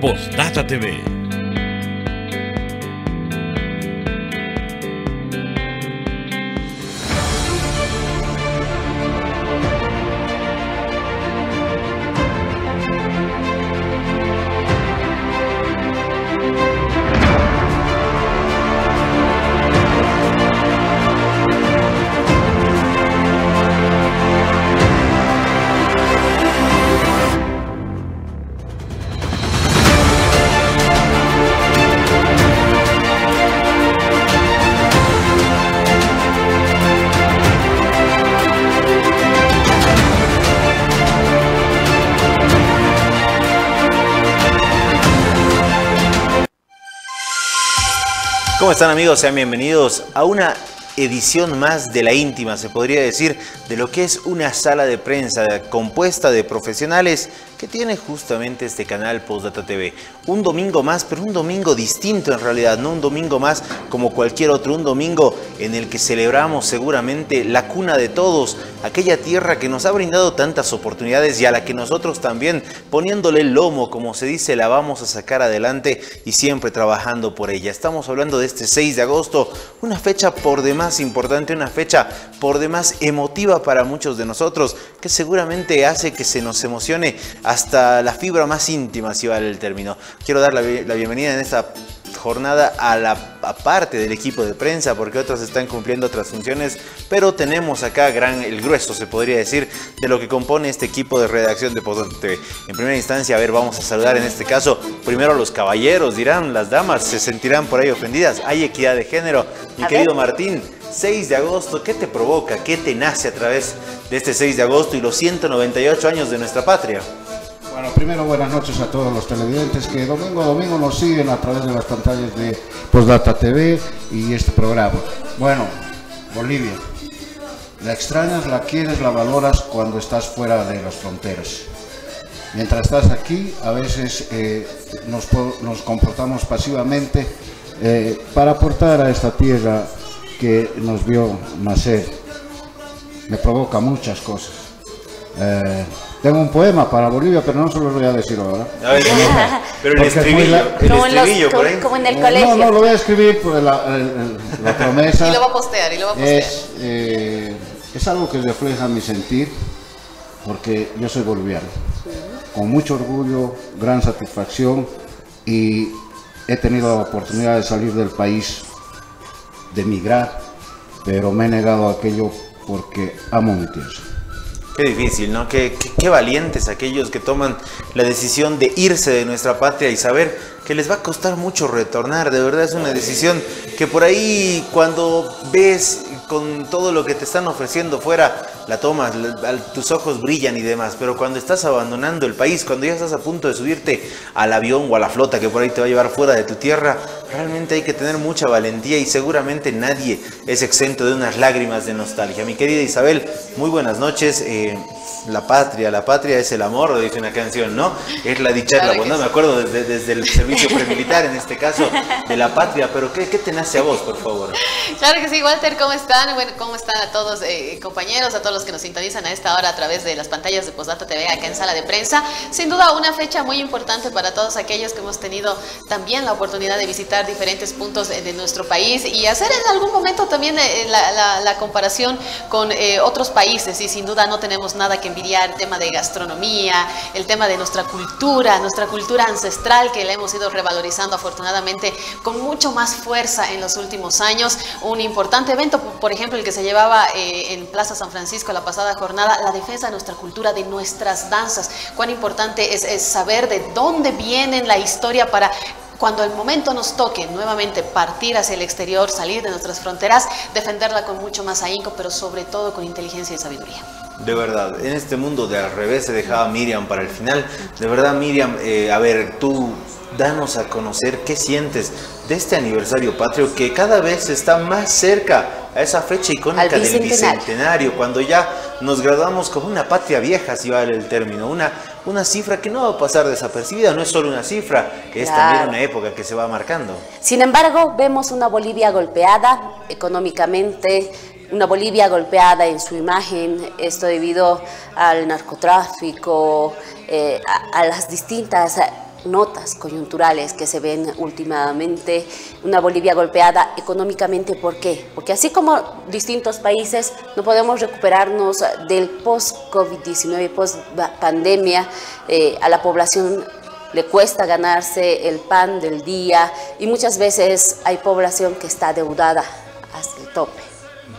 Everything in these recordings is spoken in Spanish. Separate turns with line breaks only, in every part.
Postdata TV.
¿Cómo están, amigos? Sean bienvenidos a una edición más de La Íntima, se podría decir, de lo que es una sala de prensa compuesta de profesionales que tiene justamente este canal Postdata TV. Un domingo más, pero un domingo distinto en realidad, no un domingo más como cualquier otro, un domingo en el que celebramos seguramente la cuna de todos, aquella tierra que nos ha brindado tantas oportunidades y a la que nosotros también, poniéndole el lomo, como se dice, la vamos a sacar adelante y siempre trabajando por ella. Estamos hablando de este 6 de agosto, una fecha por demás importante, una fecha por demás emotiva para muchos de nosotros, que seguramente hace que se nos emocione hasta la fibra más íntima, si vale el término. Quiero dar la bienvenida en esta jornada a la parte del equipo de prensa, porque otros están cumpliendo otras funciones, pero tenemos acá el grueso, se podría decir, de lo que compone este equipo de redacción de Postdata TV. En primera instancia, a ver, vamos a saludar en este caso primero a los caballeros, dirán, las damas se sentirán por ahí ofendidas. Hay equidad de género. Mi querido Martín, 6 de agosto, ¿qué te provoca? ¿Qué te nace a través de este 6 de agosto y los 198 años de nuestra patria?
Bueno, primero buenas noches a todos los televidentes que domingo a domingo nos siguen a través de las pantallas de Postdata TV y este programa. Bueno, Bolivia, la extrañas, la quieres, la valoras cuando estás fuera de las fronteras. Mientras estás aquí, a veces nos comportamos pasivamente para aportar a esta tierra que nos vio nacer. Me provoca muchas cosas. Tengo un poema para Bolivia, pero no se lo voy a decir ahora.
Pero el estribillo, por ahí.
Como en el colegio.
No, lo voy a escribir por la promesa.
Y lo va a postear,
Es algo que refleja mi sentir, porque yo soy boliviano. Con mucho orgullo, gran satisfacción, y he tenido la oportunidad de salir del país, de emigrar, pero me he negado a aquello porque amo mi tierra.
Qué difícil, ¿no? Qué valientes aquellos que toman la decisión de irse de nuestra patria y saber que les va a costar mucho retornar. De verdad es una decisión que por ahí, cuando ves con todo lo que te están ofreciendo fuera, la tomas, tus ojos brillan y demás, pero cuando estás abandonando el país, cuando ya estás a punto de subirte al avión o a la flota que por ahí te va a llevar fuera de tu tierra, realmente hay que tener mucha valentía y seguramente nadie es exento de unas lágrimas de nostalgia. Mi querida Isabel, muy buenas noches. La patria es el amor, dice una canción, ¿no? Es la dicha, claro, la bondad, me acuerdo desde el servicio premilitar, en este caso, de la patria, pero ¿qué te nace a vos, por favor?
Claro que sí, Walter, ¿cómo están? Bueno, ¿cómo están a todos, compañeros, a todos los que nos sintonizan a esta hora a través de las pantallas de Postdata TV acá en Sala de Prensa? Sin duda, una fecha muy importante para todos aquellos que hemos tenido también la oportunidad de visitar diferentes puntos de nuestro país y hacer en algún momento también la comparación con otros países, y sin duda no tenemos nada que envidiar el tema de gastronomía, el tema de nuestra cultura ancestral, que la hemos ido revalorizando afortunadamente con mucho más fuerza en los últimos años. Un importante evento, por ejemplo, el que se llevaba en Plaza San Francisco la pasada jornada, la defensa de nuestra cultura, de nuestras danzas. Cuán importante es saber de dónde viene la historia para cuando el momento nos toque nuevamente partir hacia el exterior, salir de nuestras fronteras, defenderla con mucho más ahínco, pero sobre todo con inteligencia y sabiduría.
De verdad, en este mundo de al revés se dejaba Miriam para el final. De verdad, Miriam, a ver, tú danos a conocer qué sientes de este aniversario patrio que cada vez está más cerca a esa fecha icónica del bicentenario, cuando ya nos graduamos como una patria vieja, si vale el término, una cifra que no va a pasar desapercibida, no es solo una cifra, es también una época que se va marcando.
Sin embargo, vemos una Bolivia golpeada económicamente, una Bolivia golpeada en su imagen, esto debido al narcotráfico, a las distintas notas coyunturales que se ven últimamente, una Bolivia golpeada económicamente. ¿Por qué? Porque así como distintos países no podemos recuperarnos del post-COVID-19, post-pandemia. A la población le cuesta ganarse el pan del día y muchas veces hay población que está adeudada hasta el tope.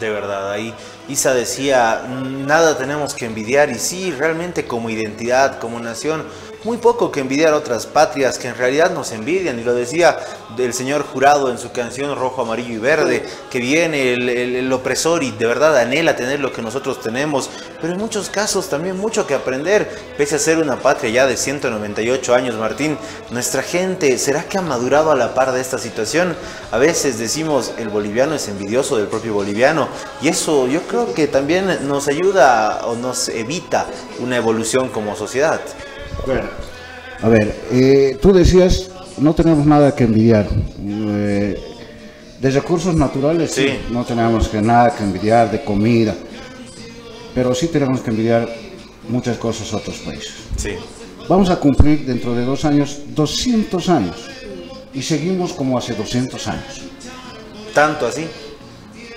De verdad, ahí Isa decía, nada tenemos que envidiar, y sí, realmente como identidad, como nación, muy poco que envidiar a otras patrias que en realidad nos envidian, y lo decía el señor Jurado en su canción Rojo, Amarillo y Verde, que viene el opresor y de verdad anhela tener lo que nosotros tenemos, pero en muchos casos también mucho que aprender, pese a ser una patria ya de 198 años, Martín, nuestra gente, ¿será que ha madurado a la par de esta situación? A veces decimos, el boliviano es envidioso del propio boliviano, y eso yo creo que también nos ayuda o nos evita una evolución como sociedad.
Bueno, a ver, tú decías, no tenemos nada que envidiar. De recursos naturales, sí, no tenemos nada que envidiar, de comida, pero sí tenemos que envidiar muchas cosas a otros países.
Sí.
Vamos a cumplir dentro de 2 años 200 años y seguimos como hace 200 años.
¿Tanto así?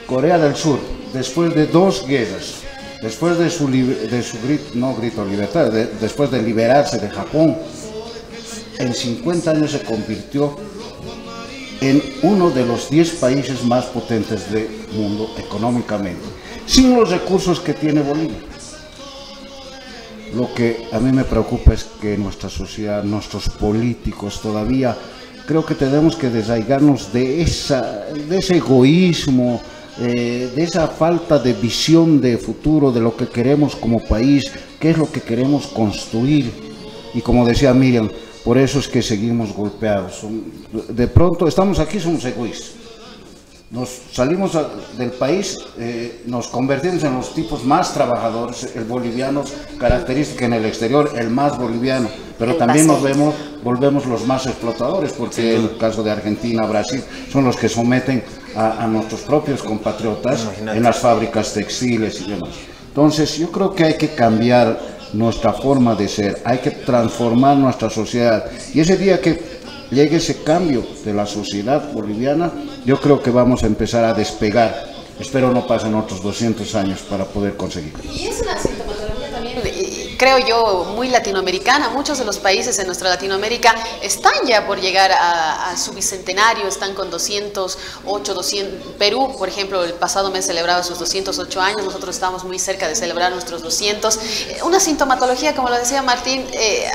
Corea del Sur, después de 2 guerras, después de su grito de libertad, después de liberarse de Japón, en 50 años se convirtió en uno de los 10 países más potentes del mundo económicamente, sin los recursos que tiene Bolivia. Lo que a mí me preocupa es que nuestra sociedad, nuestros políticos todavía, creo que tenemos que desarraigarnos de ese egoísmo, de esa falta de visión de futuro, de lo que queremos como país, qué es lo que queremos construir. Y como decía Miriam, por eso es que seguimos golpeados. De pronto estamos aquí, somos egoístas. Nos salimos del país, nos convertimos en los tipos más trabajadores, el boliviano, característica en el exterior, el más boliviano, pero también nos volvemos los más explotadores, porque en el caso de Argentina, Brasil, son los que someten a nuestros propios compatriotas en las fábricas textiles y demás. Entonces yo creo que hay que cambiar nuestra forma de ser, hay que transformar nuestra sociedad, y ese día que llegue ese cambio de la sociedad boliviana, yo creo que vamos a empezar a despegar. Espero no pasen otros 200 años para poder conseguirlo.
Y es una sintomatología también, creo yo, muy latinoamericana. Muchos de los países en nuestra Latinoamérica están ya por llegar a su bicentenario, están con 208, 200. Perú, por ejemplo, el pasado mes celebraba sus 208 años, nosotros estamos muy cerca de celebrar nuestros 200. Una sintomatología, como lo decía Martín,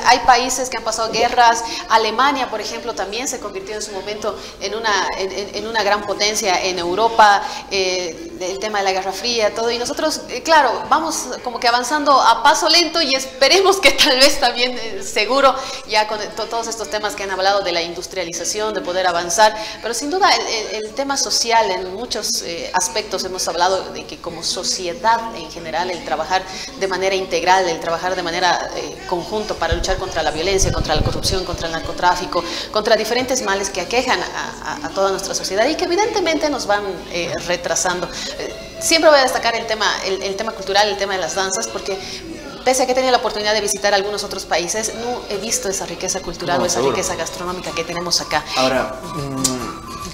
hay países que han pasado guerras. Alemania, por ejemplo, también se convirtió en su momento en una gran potencia en Europa, el tema de la Guerra Fría, todo, y nosotros, claro, vamos como que avanzando a paso lento, y esperemos que tal vez también seguro, ya con todos estos temas que han hablado de la industrialización, de poder avanzar, pero sin duda el tema social, en muchos aspectos hemos hablado de que como sociedad en general, el trabajar de manera integral, el trabajar de manera conjunto para luchar contra la violencia, contra la corrupción, contra el narcotráfico, contra diferentes males que aquejan a toda nuestra sociedad y que evidentemente nos van retrasando. Siempre voy a destacar el tema cultural, el tema de las danzas, porque pese a que he tenido la oportunidad de visitar algunos otros países, no he visto esa riqueza cultural o esa riqueza gastronómica que tenemos acá.
Ahora,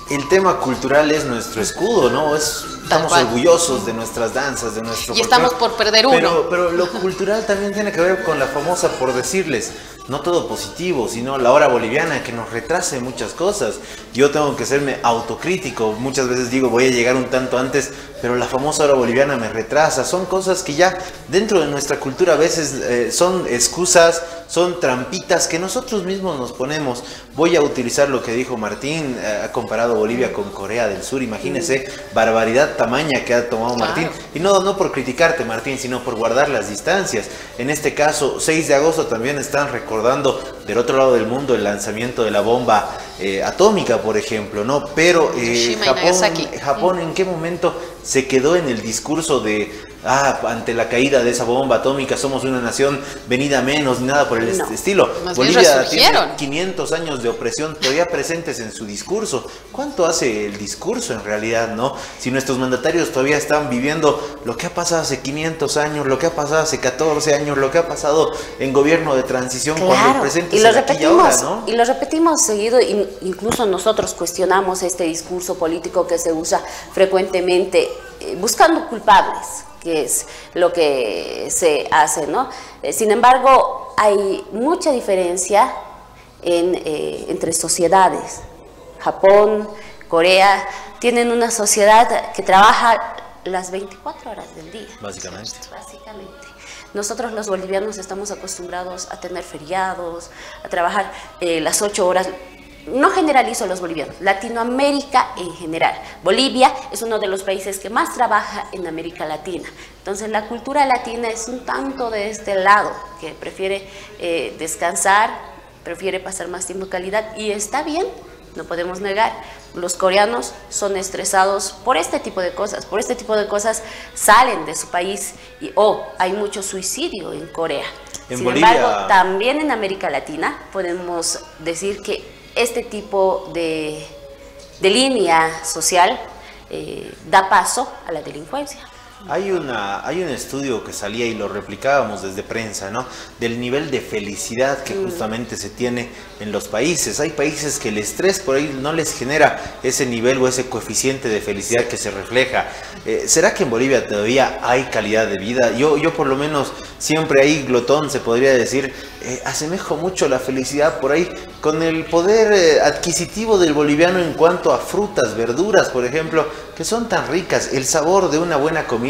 el tema cultural es nuestro escudo, ¿no? Estamos orgullosos de nuestras danzas, de nuestro
folclore. Y estamos por perder uno.
Pero lo cultural también tiene que ver con la famosa, por decirles, no todo positivo, sino la hora boliviana, que nos retrase muchas cosas. Yo tengo que serme autocrítico. Muchas veces digo, voy a llegar un tanto antes, pero la famosa hora boliviana me retrasa. Son cosas que ya dentro de nuestra cultura a veces son excusas, son trampitas que nosotros mismos nos ponemos. Voy a utilizar lo que dijo Martín, ha comparado Bolivia con Corea del Sur. Imagínense, barbaridad tamaña que ha tomado Martín. Y no por criticarte, Martín, sino por guardar las distancias. En este caso, 6 de agosto también están recordando del otro lado del mundo el lanzamiento de la bomba atómica, por ejemplo, ¿no? Pero
Hiroshima y Nagasaki.
Japón, ¿en qué momento se quedó en el discurso de ante la caída de esa bomba atómica somos una nación venida menos, ni nada por el estilo?
Más bien
Bolivia tiene
resurgieron.
500 años de opresión todavía presentes en su discurso. ¿Cuánto hace el discurso en realidad, no? Si nuestros mandatarios todavía están viviendo lo que ha pasado hace 500 años, lo que ha pasado hace 14 años, lo que ha pasado en gobierno de transición, cuando el presente es el aquí y ahora, ¿no?
Y lo repetimos seguido, incluso nosotros cuestionamos este discurso político que se usa frecuentemente, buscando culpables, que es lo que se hace, ¿no? Sin embargo, hay mucha diferencia entre sociedades. Japón, Corea, tienen una sociedad que trabaja las 24 horas del día.
Básicamente.
Nosotros los bolivianos estamos acostumbrados a tener feriados, a trabajar las 8 horas. No generalizo a los bolivianos, Latinoamérica en general. Bolivia es uno de los países que más trabaja en América Latina. Entonces la cultura latina es un tanto de este lado, que prefiere descansar, prefiere pasar más tiempo de calidad, y está bien, no podemos negar. Los coreanos son estresados por este tipo de cosas, salen de su país y hay mucho suicidio en Corea. Sin embargo, también en América Latina podemos decir que este tipo de línea social da paso a la delincuencia.
Hay un estudio que salía y lo replicábamos desde prensa, ¿no? Del nivel de felicidad que justamente se tiene en los países. Hay países que el estrés por ahí no les genera ese nivel o ese coeficiente de felicidad que se refleja. ¿Será que en Bolivia todavía hay calidad de vida? Yo por lo menos siempre ahí, glotón, se podría decir, asemejo mucho la felicidad por ahí con el poder adquisitivo del boliviano en cuanto a frutas, verduras, por ejemplo, que son tan ricas. El sabor de una buena comida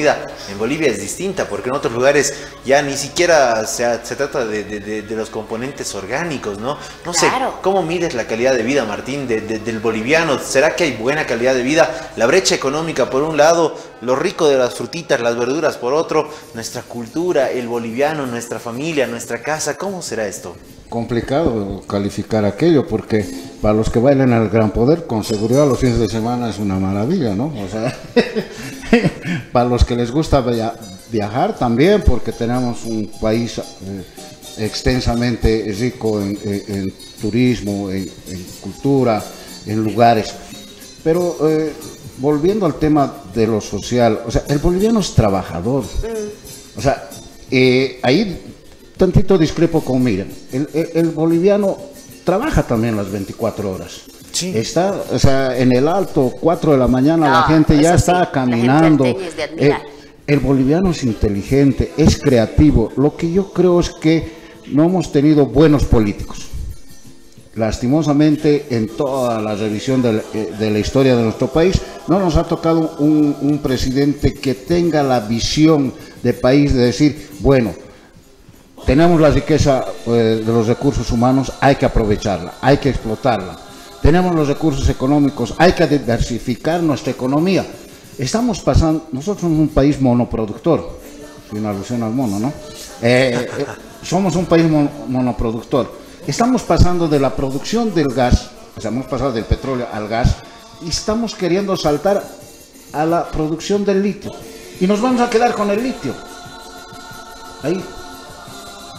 en Bolivia es distinta, porque en otros lugares ya ni siquiera se trata de los componentes orgánicos, ¿no? No sé, ¿cómo mides la calidad de vida, Martín, del boliviano? ¿Será que hay buena calidad de vida? La brecha económica por un lado, lo rico de las frutitas, las verduras por otro, nuestra cultura, el boliviano, nuestra familia, nuestra casa, ¿cómo será esto?
Complicado calificar aquello, porque para los que bailan al gran poder, con seguridad los fines de semana es una maravilla, ¿no? O sea, para los que les gusta viajar también, porque tenemos un país extensamente rico en turismo, en cultura, en lugares. Pero volviendo al tema de lo social, o sea, el boliviano es trabajador. O sea, ahí tantito discrepo con Miriam. El boliviano trabaja también las 24 horas. Sí. Está, o sea, en el Alto, 4 de la mañana, la gente ya está caminando. El boliviano es inteligente, es creativo. Lo que yo creo es que no hemos tenido buenos políticos. Lastimosamente, en toda la revisión de la historia de nuestro país, no nos ha tocado un presidente que tenga la visión de país de decir, bueno, tenemos la riqueza de los recursos humanos, hay que aprovecharla, hay que explotarla. Tenemos los recursos económicos, hay que diversificar nuestra economía. Estamos pasando, nosotros somos un país monoproductor, sin alusión al mono, ¿no? Somos un país monoproductor. Estamos pasando de la producción del gas, o sea, hemos pasado del petróleo al gas, y estamos queriendo saltar a la producción del litio. Y nos vamos a quedar con el litio. Ahí.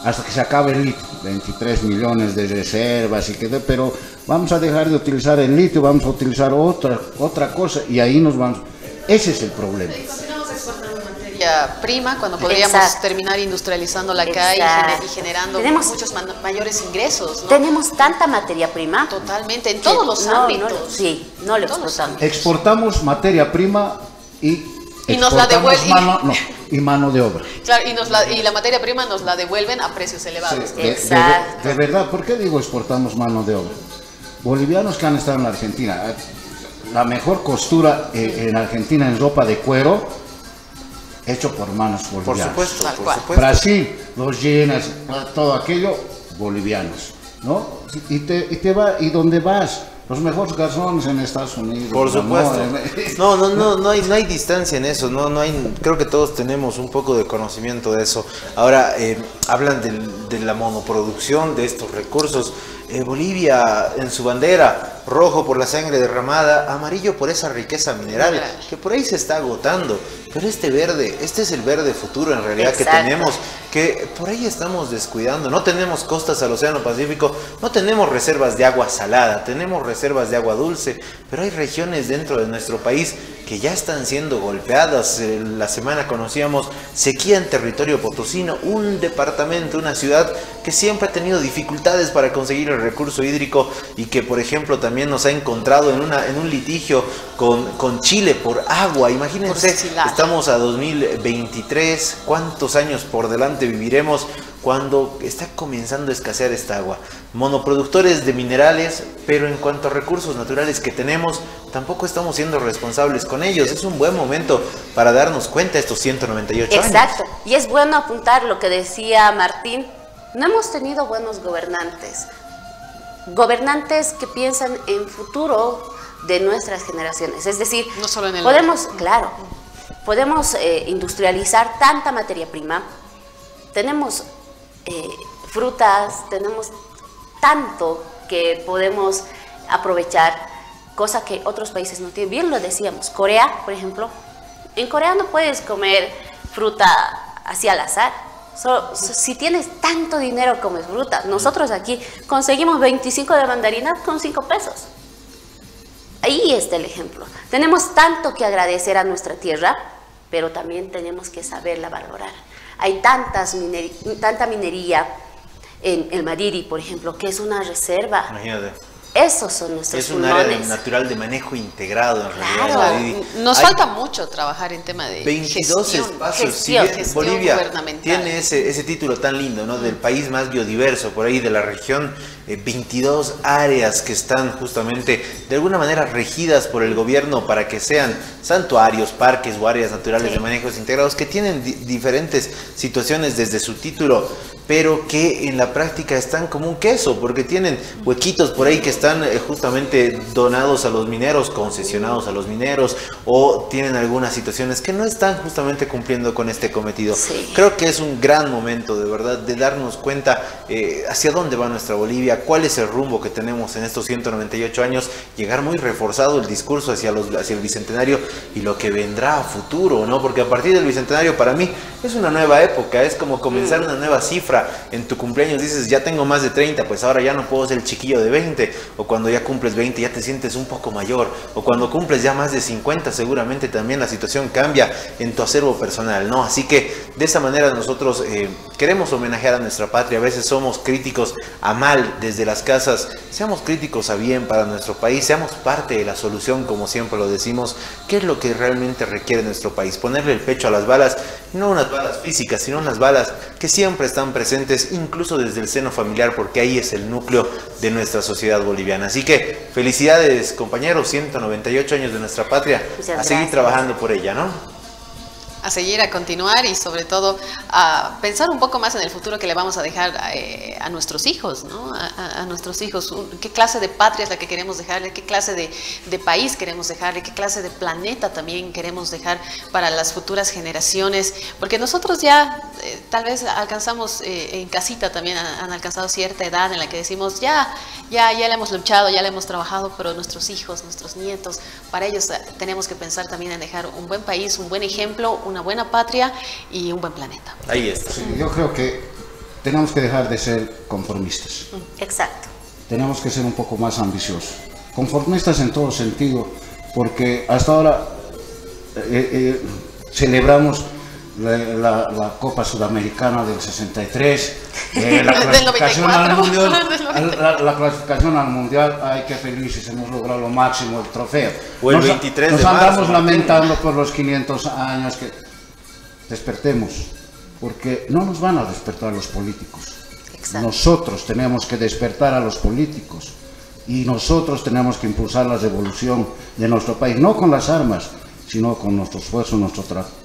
Hasta que se acabe el litio, 23 millones de reservas y pero vamos a dejar de utilizar el litio, vamos a utilizar otra cosa y ahí nos vamos. Ese es el problema.
Continuamos exportando materia prima cuando podríamos terminar industrializándola acá y generando muchos mayores ingresos, ¿no?
Tenemos tanta materia prima.
Totalmente, en todos los ámbitos.
No lo exportamos.
Exportamos materia prima y
nos la devuelven.
Mano de obra.
Claro, y la materia prima nos la devuelven a precios elevados.
Sí, de verdad, ¿por qué digo exportamos mano de obra? Bolivianos que han estado en Argentina, la mejor costura en Argentina en ropa de cuero, hecho por manos bolivianas.
Por supuesto.
Brasil, los jeans, todo aquello, bolivianos, ¿no? Y donde vas, los mejores garzones en Estados Unidos.
Por supuesto. No hay distancia en eso. Creo que todos tenemos un poco de conocimiento de eso. Ahora, hablan de la monoproducción de estos recursos. Bolivia en su bandera, rojo por la sangre derramada, amarillo por esa riqueza mineral, que por ahí se está agotando. Pero este verde, este es el verde futuro en realidad. Exacto. Que tenemos, que por ahí estamos descuidando. No tenemos costas al Océano Pacífico, no tenemos reservas de agua salada, tenemos reservas de agua dulce, pero hay regiones dentro de nuestro país que ya están siendo golpeadas. La semana conocíamos sequía en territorio potosino, un departamento, una ciudad que siempre ha tenido dificultades para conseguir el recurso hídrico y que, por ejemplo, también nos ha encontrado en un litigio con Chile por agua. Imagínense, estamos a 2023, ¿cuántos años por delante viviremos cuando está comenzando a escasear esta agua? Monoproductores de minerales, pero en cuanto a recursos naturales que tenemos, tampoco estamos siendo responsables con ellos. Es un buen momento para darnos cuenta estos 198 años.
Exacto, y es bueno apuntar lo que decía Martín. No hemos tenido buenos gobernantes que piensan en futuro de nuestras generaciones. Es decir,
no solo en el
podemos industrializar tanta materia prima, tenemos frutas, tenemos tanto que podemos aprovechar, cosa que otros países no tienen. Bien lo decíamos, Corea, por ejemplo, en Corea no puedes comer fruta así al azar. Si tienes tanto dinero comes fruta. Nosotros aquí conseguimos 25 de mandarina con 5 pesos. Ahí está el ejemplo. Tenemos tanto que agradecer a nuestra tierra, pero también tenemos que saberla valorar. Hay tanta minería en el Mariri, por ejemplo, que es una reserva.
Imagínate.
Esos son nuestros pulmones.
Es un área natural de manejo integrado en realidad.
Nos falta mucho trabajar en tema de
22 espacios. Si bien Bolivia tiene ese título tan lindo, ¿no? Del país más biodiverso, por ahí de la región, 22 áreas que están justamente de alguna manera regidas por el gobierno para que sean santuarios, parques o áreas naturales de manejos integrados, que tienen diferentes situaciones desde su título, pero que en la práctica están como un queso, porque tienen huequitos por ahí que están justamente donados a los mineros, concesionados a los mineros, o tienen algunas situaciones que no están justamente cumpliendo con este cometido. Sí. Creo que es un gran momento, de verdad, de darnos cuenta hacia dónde va nuestra Bolivia, cuál es el rumbo que tenemos en estos 198 años, llegar muy reforzado el discurso hacia el Bicentenario y lo que vendrá a futuro, ¿no? Porque a partir del Bicentenario para mí es una nueva época, es como comenzar una nueva cifra. En tu cumpleaños dices, ya tengo más de 30, pues ahora ya no puedo ser el chiquillo de 20, o cuando ya cumples 20 ya te sientes un poco mayor, o cuando cumples ya más de 50 seguramente también la situación cambia en tu acervo personal, ¿no? Así que de esa manera nosotros queremos homenajear a nuestra patria. A veces somos críticos a mal desde las casas, seamos críticos a bien para nuestro país, seamos parte de la solución, como siempre lo decimos. ¿Qué es lo que realmente requiere nuestro país? Ponerle el pecho a las balas, no unas balas físicas, sino unas balas que siempre están presentes, incluso desde el seno familiar, porque ahí es el núcleo de nuestra sociedad boliviana. Así que felicidades, compañeros, 198 años de nuestra patria. A seguir trabajando por ella, ¿no?
A seguir, a continuar y sobre todo a pensar un poco más en el futuro que le vamos a dejar a nuestros hijos, ¿no? A nuestros hijos. ¿Qué clase de patria es la que queremos dejarle? ¿Qué clase de país queremos dejarle? ¿Qué clase de planeta también queremos dejar para las futuras generaciones? Porque nosotros ya tal vez alcanzamos en casita también han alcanzado cierta edad en la que decimos ya le hemos luchado, ya le hemos trabajado, pero nuestros hijos, nuestros nietos, para ellos tenemos que pensar también en dejar un buen país, un buen ejemplo, una buena patria y un buen planeta.
Ahí está.
Sí, yo creo que tenemos que dejar de ser conformistas.
Exacto.
Tenemos que ser un poco más ambiciosos. Conformistas en todo sentido, porque hasta ahora celebramos la Copa Sudamericana del 63, la clasificación al mundial, la clasificación al mundial. Ay, qué felices, hemos logrado lo máximo, el trofeo.
O el 23
nos
de marzo.
andamos lamentando por los 500 años. Que despertemos, porque no nos van a despertar los políticos. Exacto. Nosotros tenemos que despertar a los políticos y nosotros tenemos que impulsar la revolución de nuestro país, no con las armas, sino con nuestro esfuerzo, nuestro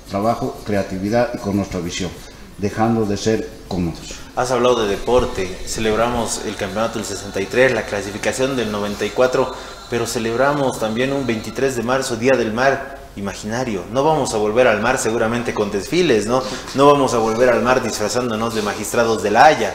trabajo, creatividad y con nuestra visión, dejando de ser cómodos.
Has hablado de deporte, celebramos el campeonato del 63, la clasificación del 94, pero celebramos también un 23 de marzo, Día del Mar imaginario. No vamos a volver al mar seguramente con desfiles, ¿no? No vamos a volver al mar disfrazándonos de magistrados de La Haya.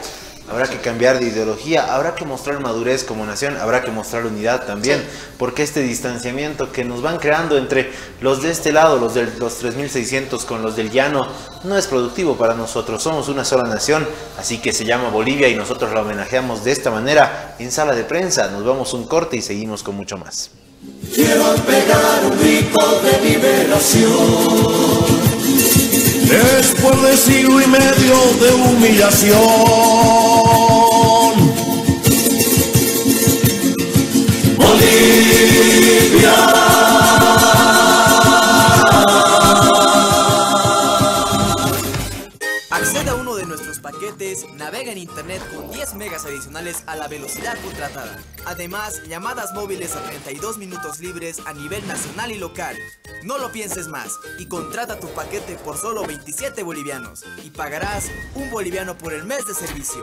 Habrá que cambiar de ideología, habrá que mostrar madurez como nación, habrá que mostrar unidad también, sí, porque este distanciamiento que nos van creando entre los de este lado, los de los 3600 con los del llano, no es productivo para nosotros. Somos una sola nación, así que se llama Bolivia y nosotros la homenajeamos de esta manera en Sala de Prensa. Nos vamos un corte y seguimos con mucho más.
Quiero pegar un grito de liberación después de siglo y medio de humillación. Bolivia.
Accede a uno de nuestros paquetes, navega en internet con 10 megas adicionales a la velocidad contratada. Además, llamadas móviles a 32 minutos libres a nivel nacional y local. No lo pienses más y contrata tu paquete por solo 27 bolivianos y pagarás 1 boliviano por el mes de servicio.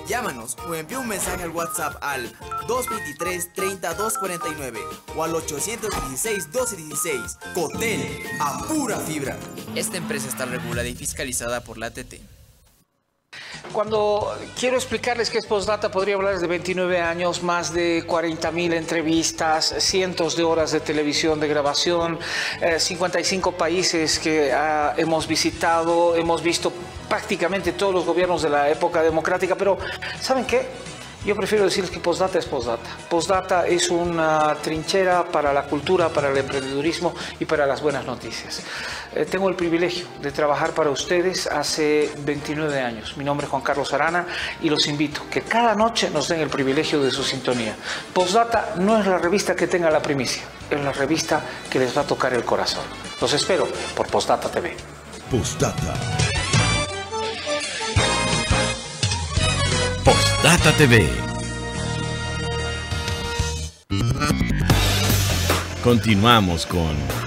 Llámanos o envía un mensaje al WhatsApp al 223-30-249 o al 816-1216. Cotel, a pura fibra.
Esta empresa está regulada y fiscalizada por la ATT.
Cuando quiero explicarles qué es Postdata, podría hablarles de 29 años, más de 40.000 entrevistas, cientos de horas de televisión, de grabación, 55 países que hemos visitado, hemos visto prácticamente todos los gobiernos de la época democrática, pero ¿saben qué? Yo prefiero decirles que Postdata es Postdata. Postdata es una trinchera para la cultura, para el emprendedurismo y para las buenas noticias. Tengo el privilegio de trabajar para ustedes hace 29 años. Mi nombre es Juan Carlos Arana y los invito que cada noche nos den el privilegio de su sintonía. Postdata no es la revista que tenga la primicia, es la revista que les va a tocar el corazón. Los espero por Postdata TV.
Postdata.
Postdata TV. Continuamos con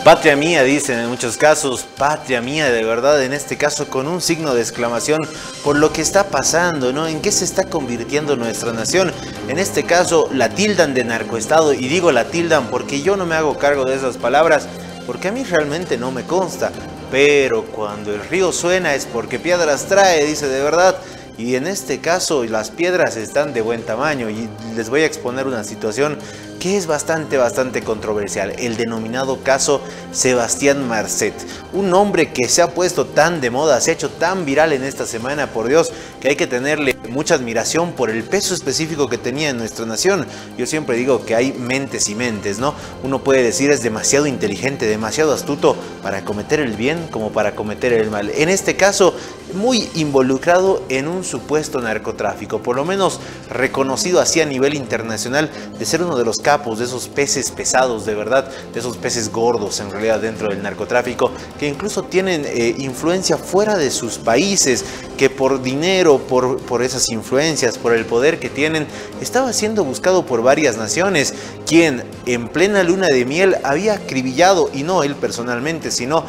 Patria mía, dicen en muchos casos, patria mía de verdad, en este caso con un signo de exclamación por lo que está pasando, ¿no? ¿En qué se está convirtiendo nuestra nación? En este caso la tildan de narcoestado, y digo la tildan porque yo no me hago cargo de esas palabras, porque a mí realmente no me consta, pero cuando el río suena es porque piedras trae, dice de verdad. Y en este caso las piedras están de buen tamaño y les voy a exponer una situación que es bastante controversial, el denominado caso Sebastián Marcet, un hombre que se ha puesto tan de moda, se ha hecho tan viral en esta semana, por Dios, que hay que tenerle mucha admiración por el peso específico que tenía en nuestra nación. Yo siempre digo que hay mentes y mentes, ¿no? Uno puede decir es demasiado inteligente, demasiado astuto para cometer el bien como para cometer el mal. En este caso, muy involucrado en un supuesto narcotráfico, por lo menos reconocido así a nivel internacional de ser uno de los capos, de esos peces pesados de verdad, de esos peces gordos en realidad dentro del narcotráfico, que incluso tienen influencia fuera de sus países, que por dinero, por esas influencias, por el poder que tienen, estaba siendo buscado por varias naciones, quien en plena luna de miel había acribillado, y no él personalmente, sino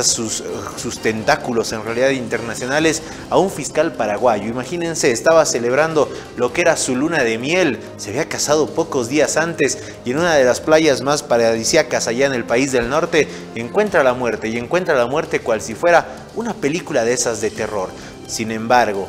sus tentáculos en realidad internacionales, a un fiscal paraguayo. Imagínense, estaba celebrando lo que era su luna de miel, se había casado pocos días antes y en una de las playas más paradisíacas allá en el país del norte encuentra la muerte, y encuentra la muerte cual si fuera una película de esas de terror. Sin embargo,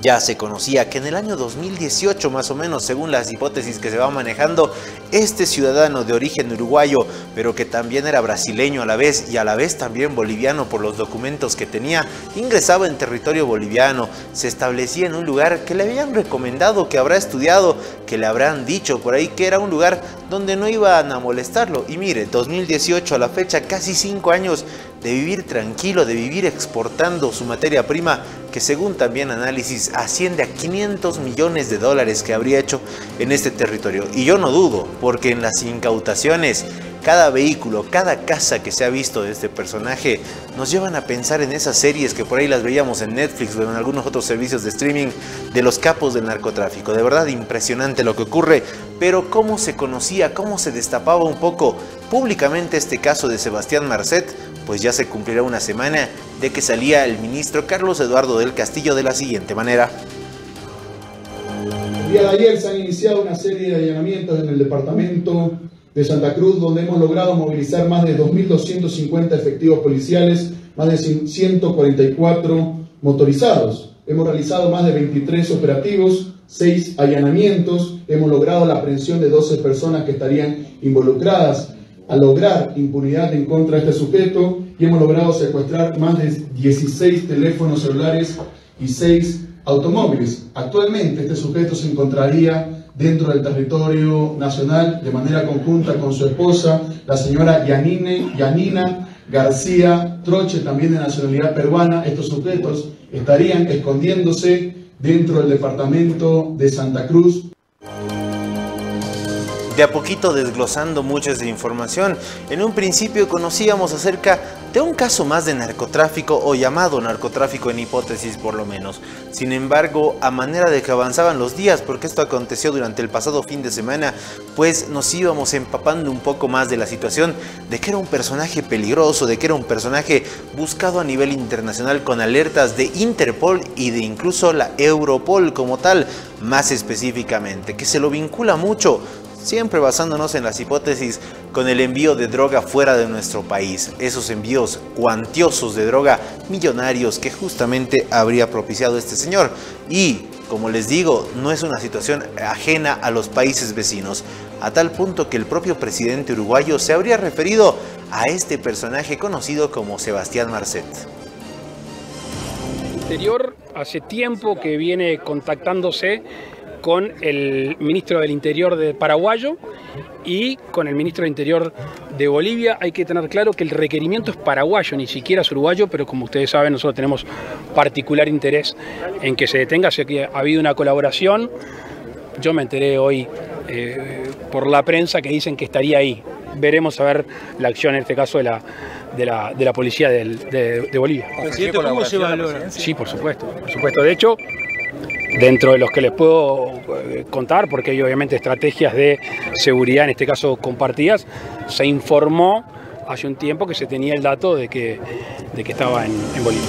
ya se conocía que en el año 2018 más o menos, según las hipótesis que se va manejando, este ciudadano de origen uruguayo, pero que también era brasileño a la vez y a la vez también boliviano por los documentos que tenía, ingresaba en territorio boliviano, se establecía en un lugar que le habían recomendado, que habrá estudiado, que le habrán dicho por ahí que era un lugar donde no iban a molestarlo. Y mire, 2018 a la fecha, casi 5 años de vivir tranquilo, de vivir exportando su materia prima, que según también análisis asciende a 500 millones de dólares que habría hecho en este territorio. Y yo no dudo, porque en las incautaciones cada vehículo, cada casa que se ha visto de este personaje nos llevan a pensar en esas series que por ahí las veíamos en Netflix o en algunos otros servicios de streaming de los capos del narcotráfico. De verdad impresionante lo que ocurre, pero cómo se conocía, cómo se destapaba un poco públicamente este caso de Sebastián Marcet, pues ya se cumplirá una semana de que salía el ministro Carlos Eduardo del Castillo de la siguiente manera.
El día de ayer se han iniciado una serie de allanamientos en el departamento de Santa Cruz, donde hemos logrado movilizar más de 2.250 efectivos policiales, más de 144 motorizados. Hemos realizado más de 23 operativos, 6 allanamientos, hemos logrado la aprehensión de 12 personas que estarían involucradas a lograr impunidad en contra de este sujeto, y hemos logrado secuestrar más de 16 teléfonos celulares y 6 automóviles. Actualmente este sujeto se encontraría dentro del territorio nacional de manera conjunta con su esposa, la señora Yanina García Troche, también de nacionalidad peruana. Estos sujetos estarían escondiéndose dentro del departamento de Santa Cruz.
De a poquito desglosando mucha esa información, en un principio conocíamos acerca de un caso más de narcotráfico o llamado narcotráfico en hipótesis por lo menos. Sin embargo, a manera de que avanzaban los días, porque esto aconteció durante el pasado fin de semana, pues nos íbamos empapando un poco más de la situación de que era un personaje peligroso, de que era un personaje buscado a nivel internacional con alertas de Interpol y de incluso la Europol como tal, más específicamente, que se lo vincula mucho, siempre basándonos en las hipótesis, con el envío de droga fuera de nuestro país. Esos envíos cuantiosos de droga millonarios que justamente habría propiciado este señor. Y, como les digo, no es una situación ajena a los países vecinos, a tal punto que el propio presidente uruguayo se habría referido a este personaje conocido como Sebastián Marcet.
Interior hace tiempo que viene contactándose con el ministro del Interior de paraguayo y con el ministro del Interior de Bolivia. Hay que tener claro que el requerimiento es paraguayo, ni siquiera es uruguayo, pero como ustedes saben, nosotros tenemos particular interés en que se detenga, así que ha habido una colaboración. Yo me enteré hoy por la prensa que dicen que estaría ahí. Veremos a ver la acción, en este caso, de la policía de Bolivia.
Presidente, ¿cómo se valora?
Sí, por supuesto. De hecho, dentro de los que les puedo contar, porque hay obviamente estrategias de seguridad, en este caso compartidas, se informó hace un tiempo que se tenía el dato de que estaba en Bolivia.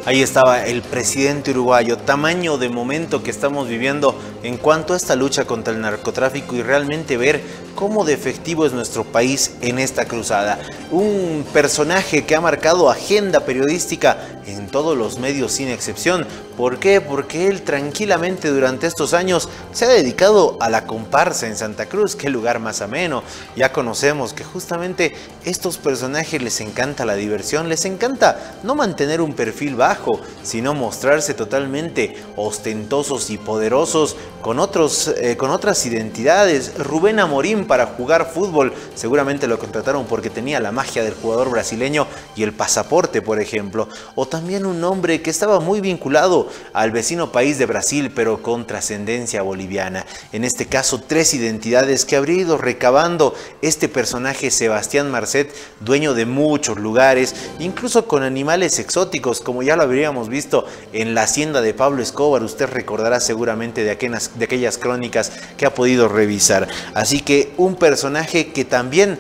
Ahí estaba el presidente uruguayo, tamaño de momento que estamos viviendo en cuanto a esta lucha contra el narcotráfico y realmente ver cómo de efectivo es nuestro país en esta cruzada. Un personaje que ha marcado agenda periodística en todos los medios sin excepción. ¿Por qué? Porque él tranquilamente durante estos años se ha dedicado a la comparsa en Santa Cruz. Qué lugar más ameno. Ya conocemos que justamente estos personajes les encanta la diversión, les encanta no mantener un perfil bajo, sino mostrarse totalmente ostentosos y poderosos con otras identidades. Rubén Amorim para jugar fútbol, seguramente lo contrataron porque tenía la magia del jugador brasileño y el pasaporte, por ejemplo. O también un hombre que estaba muy vinculado al vecino país de Brasil, pero con trascendencia boliviana. En este caso, 3 identidades que habría ido recabando este personaje Sebastián Marcet, dueño de muchos lugares, incluso con animales exóticos, como ya lo habríamos visto en la hacienda de Pablo Escobar. Usted recordará seguramente de aquellas crónicas que ha podido revisar. Así que un personaje que también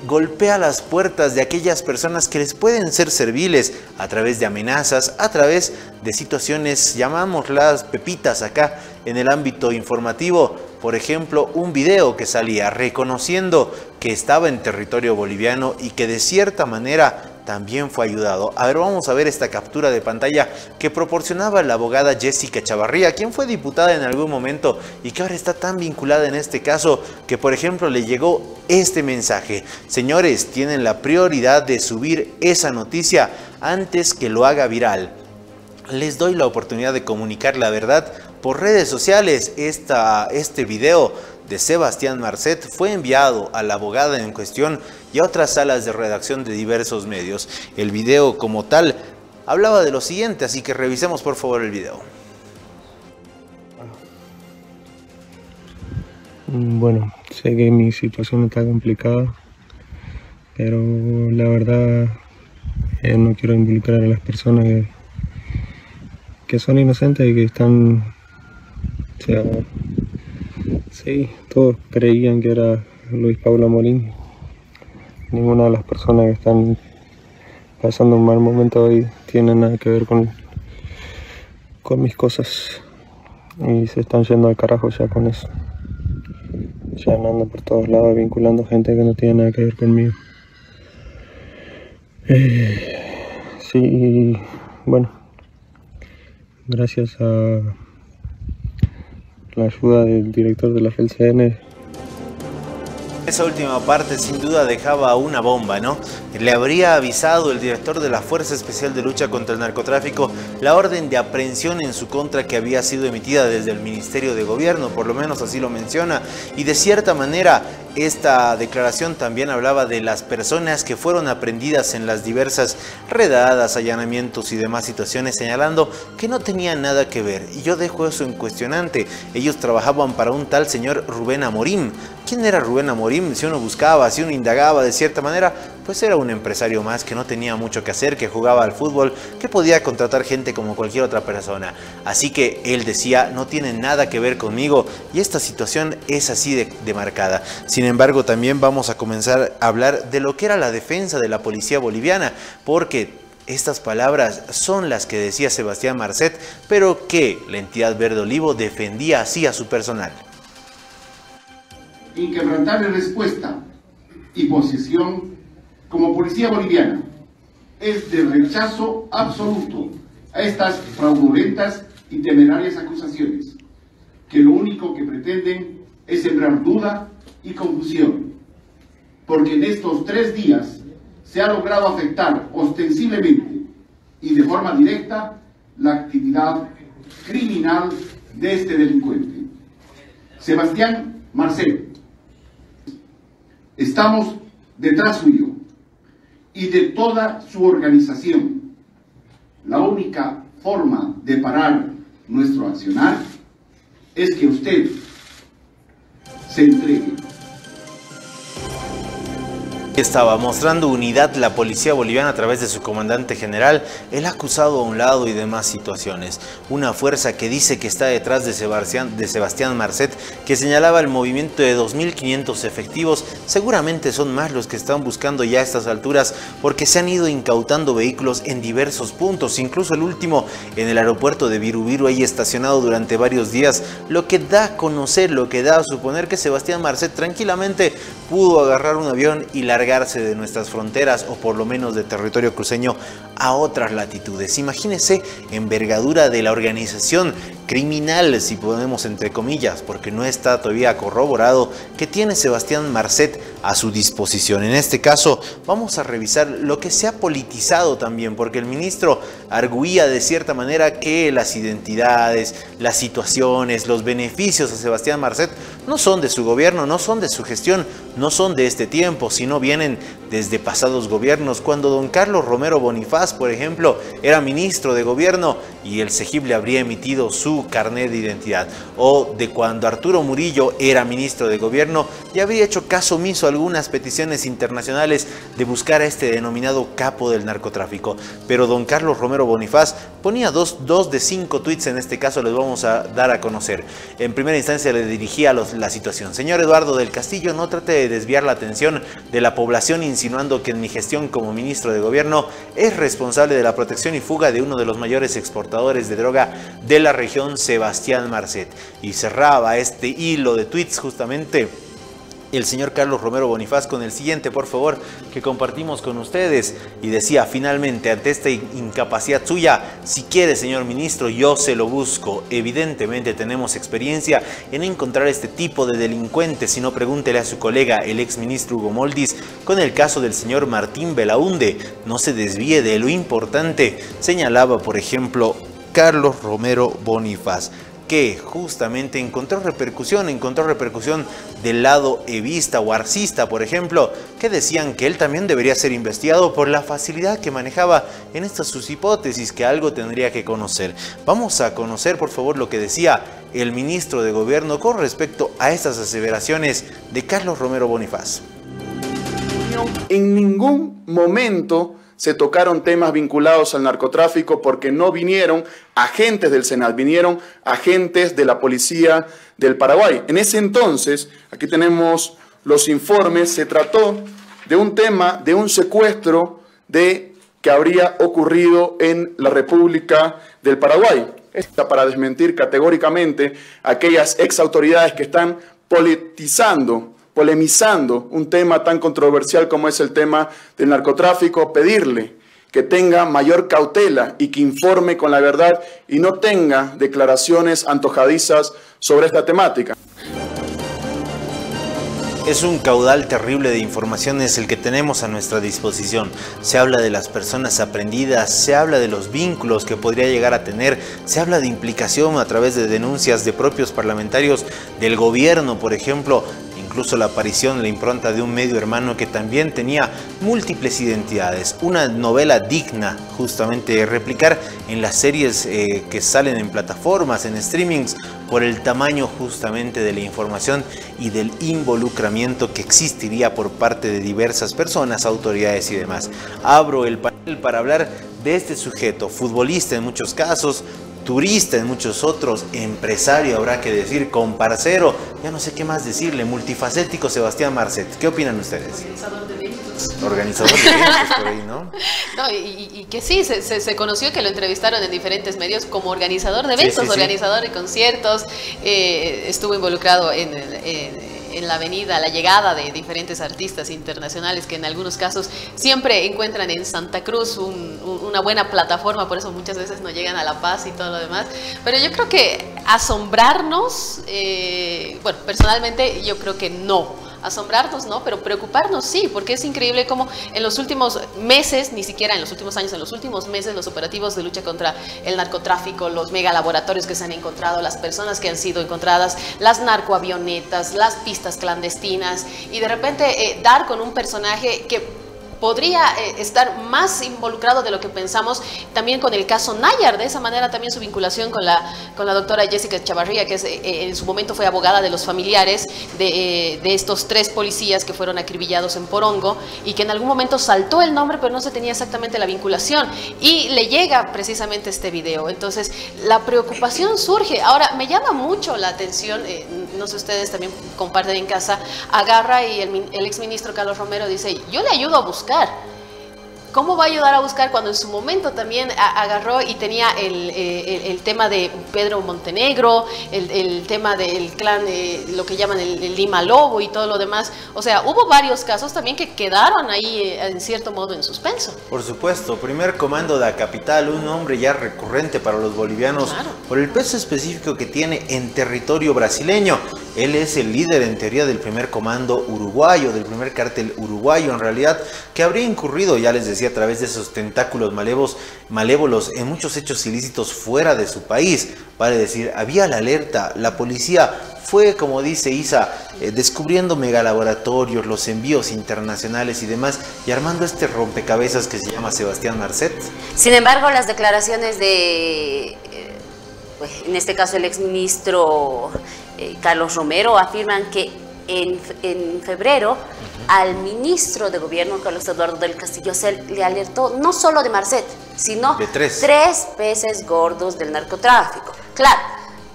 golpea las puertas de aquellas personas que les pueden ser serviles a través de amenazas, a través de situaciones, llamámoslas pepitas acá en el ámbito informativo. Por ejemplo, un video que salía reconociendo que estaba en territorio boliviano y que de cierta manera también fue ayudado. A ver, vamos a ver esta captura de pantalla que proporcionaba la abogada Jessica Chavarría, quien fue diputada en algún momento y que ahora está tan vinculada en este caso que, por ejemplo, le llegó este mensaje: señores, tienen la prioridad de subir esa noticia antes que lo haga viral. Les doy la oportunidad de comunicar la verdad por redes sociales. Este video de Sebastián Marcet fue enviado a la abogada en cuestión y a otras salas de redacción de diversos medios. El video como tal hablaba de lo siguiente, así que revisemos por favor el video.
Bueno, sé que mi situación está complicada, pero la verdad no quiero involucrar a las personas que son inocentes y que están... O sea, sí, todos creían que era Luis Pablo Amorim. Ninguna de las personas que están pasando un mal momento hoy tiene nada que ver con mis cosas. Y se están yendo al carajo ya con eso. Ya andando por todos lados, vinculando gente que no tiene nada que ver conmigo. Sí, bueno, gracias a la ayuda del director de la FELCN.
Esa última parte sin duda dejaba una bomba, ¿no? Le habría avisado el director de la Fuerza Especial de Lucha contra el Narcotráfico la orden de aprehensión en su contra que había sido emitida desde el Ministerio de Gobierno, por lo menos así lo menciona, y de cierta manera esta declaración también hablaba de las personas que fueron aprehendidas en las diversas redadas, allanamientos y demás situaciones, señalando que no tenían nada que ver. Y yo dejo eso en cuestionante. Ellos trabajaban para un tal señor Rubén Amorim. ¿Quién era Rubén Amorim? Si uno buscaba, si uno indagaba de cierta manera, pues era un empresario más que no tenía mucho que hacer, que jugaba al fútbol, que podía contratar gente como cualquier otra persona. Así que él decía, no tiene nada que ver conmigo, y esta situación es así de marcada. Sin embargo, también vamos a comenzar a hablar de lo que era la defensa de la policía boliviana, porque estas palabras son las que decía Sebastián Marcet, pero que la entidad Verde Olivo defendía así a su personal.
Inquebrantable respuesta y posición como policía boliviana es de rechazo absoluto a estas fraudulentas y temerarias acusaciones, que lo único que pretenden es sembrar duda y confusión, porque en estos 3 días se ha logrado afectar ostensiblemente y de forma directa la actividad criminal de este delincuente. Sebastián Marcet, estamos detrás suyo y de toda su organización. La única forma de parar nuestro accionar es que usted se entregue.
Estaba mostrando unidad la policía boliviana a través de su comandante general, el acusado a un lado y demás situaciones. Una fuerza que dice que está detrás de Sebastián Marcet, que señalaba el movimiento de 2.500 efectivos. Seguramente son más los que están buscando ya a estas alturas, porque se han ido incautando vehículos en diversos puntos, incluso el último en el aeropuerto de Viru ahí estacionado durante varios días, lo que da a conocer, lo que da a suponer que Sebastián Marcet tranquilamente pudo agarrar un avión y largarse de nuestras fronteras, o por lo menos de territorio cruceño, a otras latitudes. Imagínense envergadura de la organización criminal, si ponemos entre comillas, porque no está todavía corroborado, que tiene Sebastián Marcet a su disposición. En este caso vamos a revisar lo que se ha politizado también, porque el ministro arguía de cierta manera que las identidades, las situaciones, los beneficios a Sebastián Marcet no son de su gobierno, no son de su gestión, no son de este tiempo, sino vienen desde pasados gobiernos, cuando don Carlos Romero Bonifaz, por ejemplo, era ministro de gobierno y el CEGIP le habría emitido su carnet de identidad, o de cuando Arturo Murillo era ministro de gobierno y habría hecho caso omiso a algunas peticiones internacionales de buscar a este denominado capo del narcotráfico. Pero don Carlos Romero Bonifaz ponía dos de 5 tweets, en este caso les vamos a dar a conocer. En primera instancia le dirigía la situación: señor Eduardo del Castillo, no trate de desviar la atención de la población insinuando que en mi gestión como ministro de gobierno es responsable de la protección y fuga de uno de los mayores exportadores de droga de la región, Sebastián Marcet. Y cerraba este hilo de tweets justamente el señor Carlos Romero Bonifaz con el siguiente, por favor, que compartimos con ustedes, y decía: finalmente, ante esta incapacidad suya, si quiere, señor ministro, yo se lo busco. Evidentemente tenemos experiencia en encontrar este tipo de delincuentes, si no, pregúntele a su colega, el exministro Hugo Moldis, con el caso del señor Martín Belaunde. No se desvíe de lo importante, señalaba, por ejemplo, Carlos Romero Bonifaz. que justamente encontró repercusión del lado evista o arcista, por ejemplo, que decían que él también debería ser investigado por la facilidad que manejaba en estas sus hipótesis, que algo tendría que conocer. Vamos a conocer, por favor, lo que decía el ministro de Gobierno con respecto a estas aseveraciones de Carlos Romero Bonifaz.
En ningún momento se tocaron temas vinculados al narcotráfico porque no vinieron agentes del SENAT, vinieron agentes de la policía del Paraguay. En ese entonces, aquí tenemos los informes, se trató de un tema, de un secuestro que habría ocurrido en la República del Paraguay. Está para desmentir categóricamente aquellas exautoridades que están polemizando un tema tan controversial como es el tema del narcotráfico, pedirle que tenga mayor cautela y que informe con la verdad y no tenga declaraciones antojadizas sobre esta temática.
Es un caudal terrible de informaciones el que tenemos a nuestra disposición. Se habla de las personas aprehendidas, se habla de los vínculos que podría llegar a tener, se habla de implicación a través de denuncias de propios parlamentarios del gobierno, por ejemplo, incluso la aparición, la impronta de un medio hermano que también tenía múltiples identidades. Una novela digna justamente de replicar en las series que salen en plataformas, en streamings, por el tamaño justamente de la información y del involucramiento que existiría por parte de diversas personas, autoridades y demás. Abro el panel para hablar de este sujeto, futbolista en muchos casos, turista en muchos otros, empresario, habrá que decir, comparcero, ya no sé qué más decirle, multifacético Sebastián Marcet. ¿Qué opinan ustedes?
Organizador de eventos.
Organizador de eventos por ahí, ¿no?
No, y que sí, se conoció que lo entrevistaron en diferentes medios como organizador de eventos,
sí.
Organizador de conciertos, estuvo involucrado en la avenida, la llegada de diferentes artistas internacionales que en algunos casos siempre encuentran en Santa Cruz una buena plataforma, por eso muchas veces no llegan a La Paz y todo lo demás. Pero yo creo que asombrarnos, bueno, personalmente yo creo que no. Asombrarnos, ¿no? Pero preocuparnos sí, porque es increíble cómo en los últimos meses, ni siquiera en los últimos años, en los últimos meses, los operativos de lucha contra el narcotráfico, los megalaboratorios que se han encontrado, las personas que han sido encontradas, las narcoavionetas, las pistas clandestinas, y de repente dar con un personaje que podría estar más involucrado de lo que pensamos, también con el caso Nayar. De esa manera también su vinculación con la doctora Jessica Chavarría, que en su momento fue abogada de los familiares de estos 3 policías que fueron acribillados en Porongo, y que en algún momento saltó el nombre pero no se tenía exactamente la vinculación, y le llega precisamente este video. Entonces la preocupación surge. Ahora me llama mucho la atención, no sé, ustedes también comparten en casa, agarra y el exministro Carlos Romero dice: yo le ayudo a buscar. ¿Cómo va a ayudar a buscar cuando en su momento también agarró y tenía el tema de Pedro Montenegro, el tema del clan, lo que llaman el Lima Lobo y todo lo demás? O sea, hubo varios casos también que quedaron ahí en cierto modo en suspenso.
Por supuesto, primer comando de la capital, un nombre ya recurrente para los bolivianos, claro, por el peso específico que tiene en territorio brasileño. Él es el líder en teoría del primer comando uruguayo, del primer cártel uruguayo en realidad, que habría incurrido, ya les decía, a través de esos tentáculos malévolos en muchos hechos ilícitos fuera de su país. Vale decir, había la alerta, la policía fue, como dice Isa, descubriendo megalaboratorios, los envíos internacionales y demás, y armando este rompecabezas que se llama Sebastián Marcet.
Sin embargo, las declaraciones de, en este caso, el exministro Carlos Romero, afirman que en febrero al ministro de Gobierno, Carlos Eduardo del Castillo, se le alertó no solo de Marcet, sino de 3 peces gordos del narcotráfico. Claro,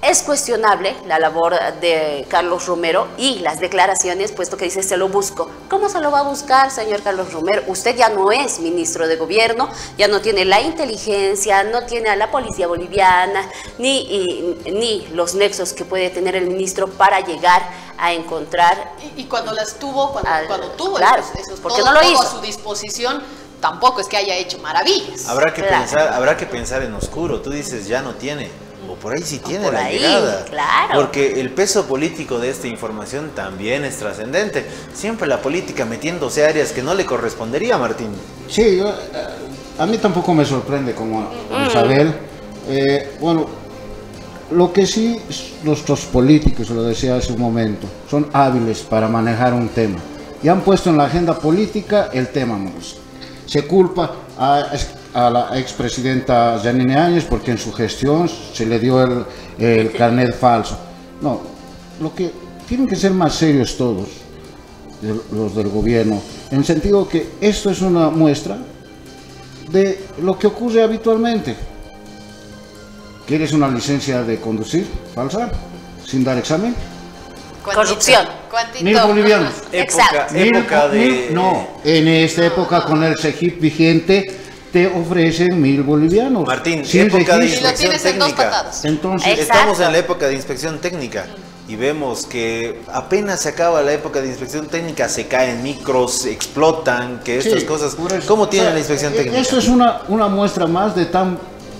es cuestionable la labor de Carlos Romero y las declaraciones, puesto que dice: se lo busco. ¿Cómo se lo va a buscar, señor Carlos Romero? Usted ya no es ministro de Gobierno, ya no tiene la inteligencia, no tiene a la policía boliviana, ni los nexos que puede tener el ministro para llegar a encontrar.
Y cuando las tuvo, cuando tuvo
claro,
esos
porque no lo hizo
a su disposición, tampoco es que haya hecho maravillas.
Habrá que pensar en oscuro. Tú dices, ya no tiene. O por ahí sí tiene la llegada.
Claro.
Porque el peso político de esta información también es trascendente. Siempre la política metiéndose a áreas que no le correspondería, Martín.
Sí, a mí tampoco me sorprende como Isabel. Bueno, lo que sí, nuestros políticos, lo decía hace un momento, son hábiles para manejar un tema. Y han puesto en la agenda política el tema Morse. Se culpa a la expresidenta Yanine Áñez porque en su gestión se le dio el carnet falso. No, lo que tienen que ser más serios todos, los del gobierno, en el sentido que esto es una muestra de lo que ocurre habitualmente. ¿Quieres una licencia de conducir falsa, sin dar examen?
Corrupción.
1000 bolivianos.
Exacto.
No, en esta época con el CEGIP vigente te ofrecen 1000 bolivianos.
Martín,
sin
época de
registro.
inspección técnica.
Entonces,
estamos en la época de inspección técnica y vemos que apenas se acaba la época de inspección técnica, se caen micros, explotan, que estas cosas. ¿Cómo tiene la inspección técnica?
Esto es una muestra más de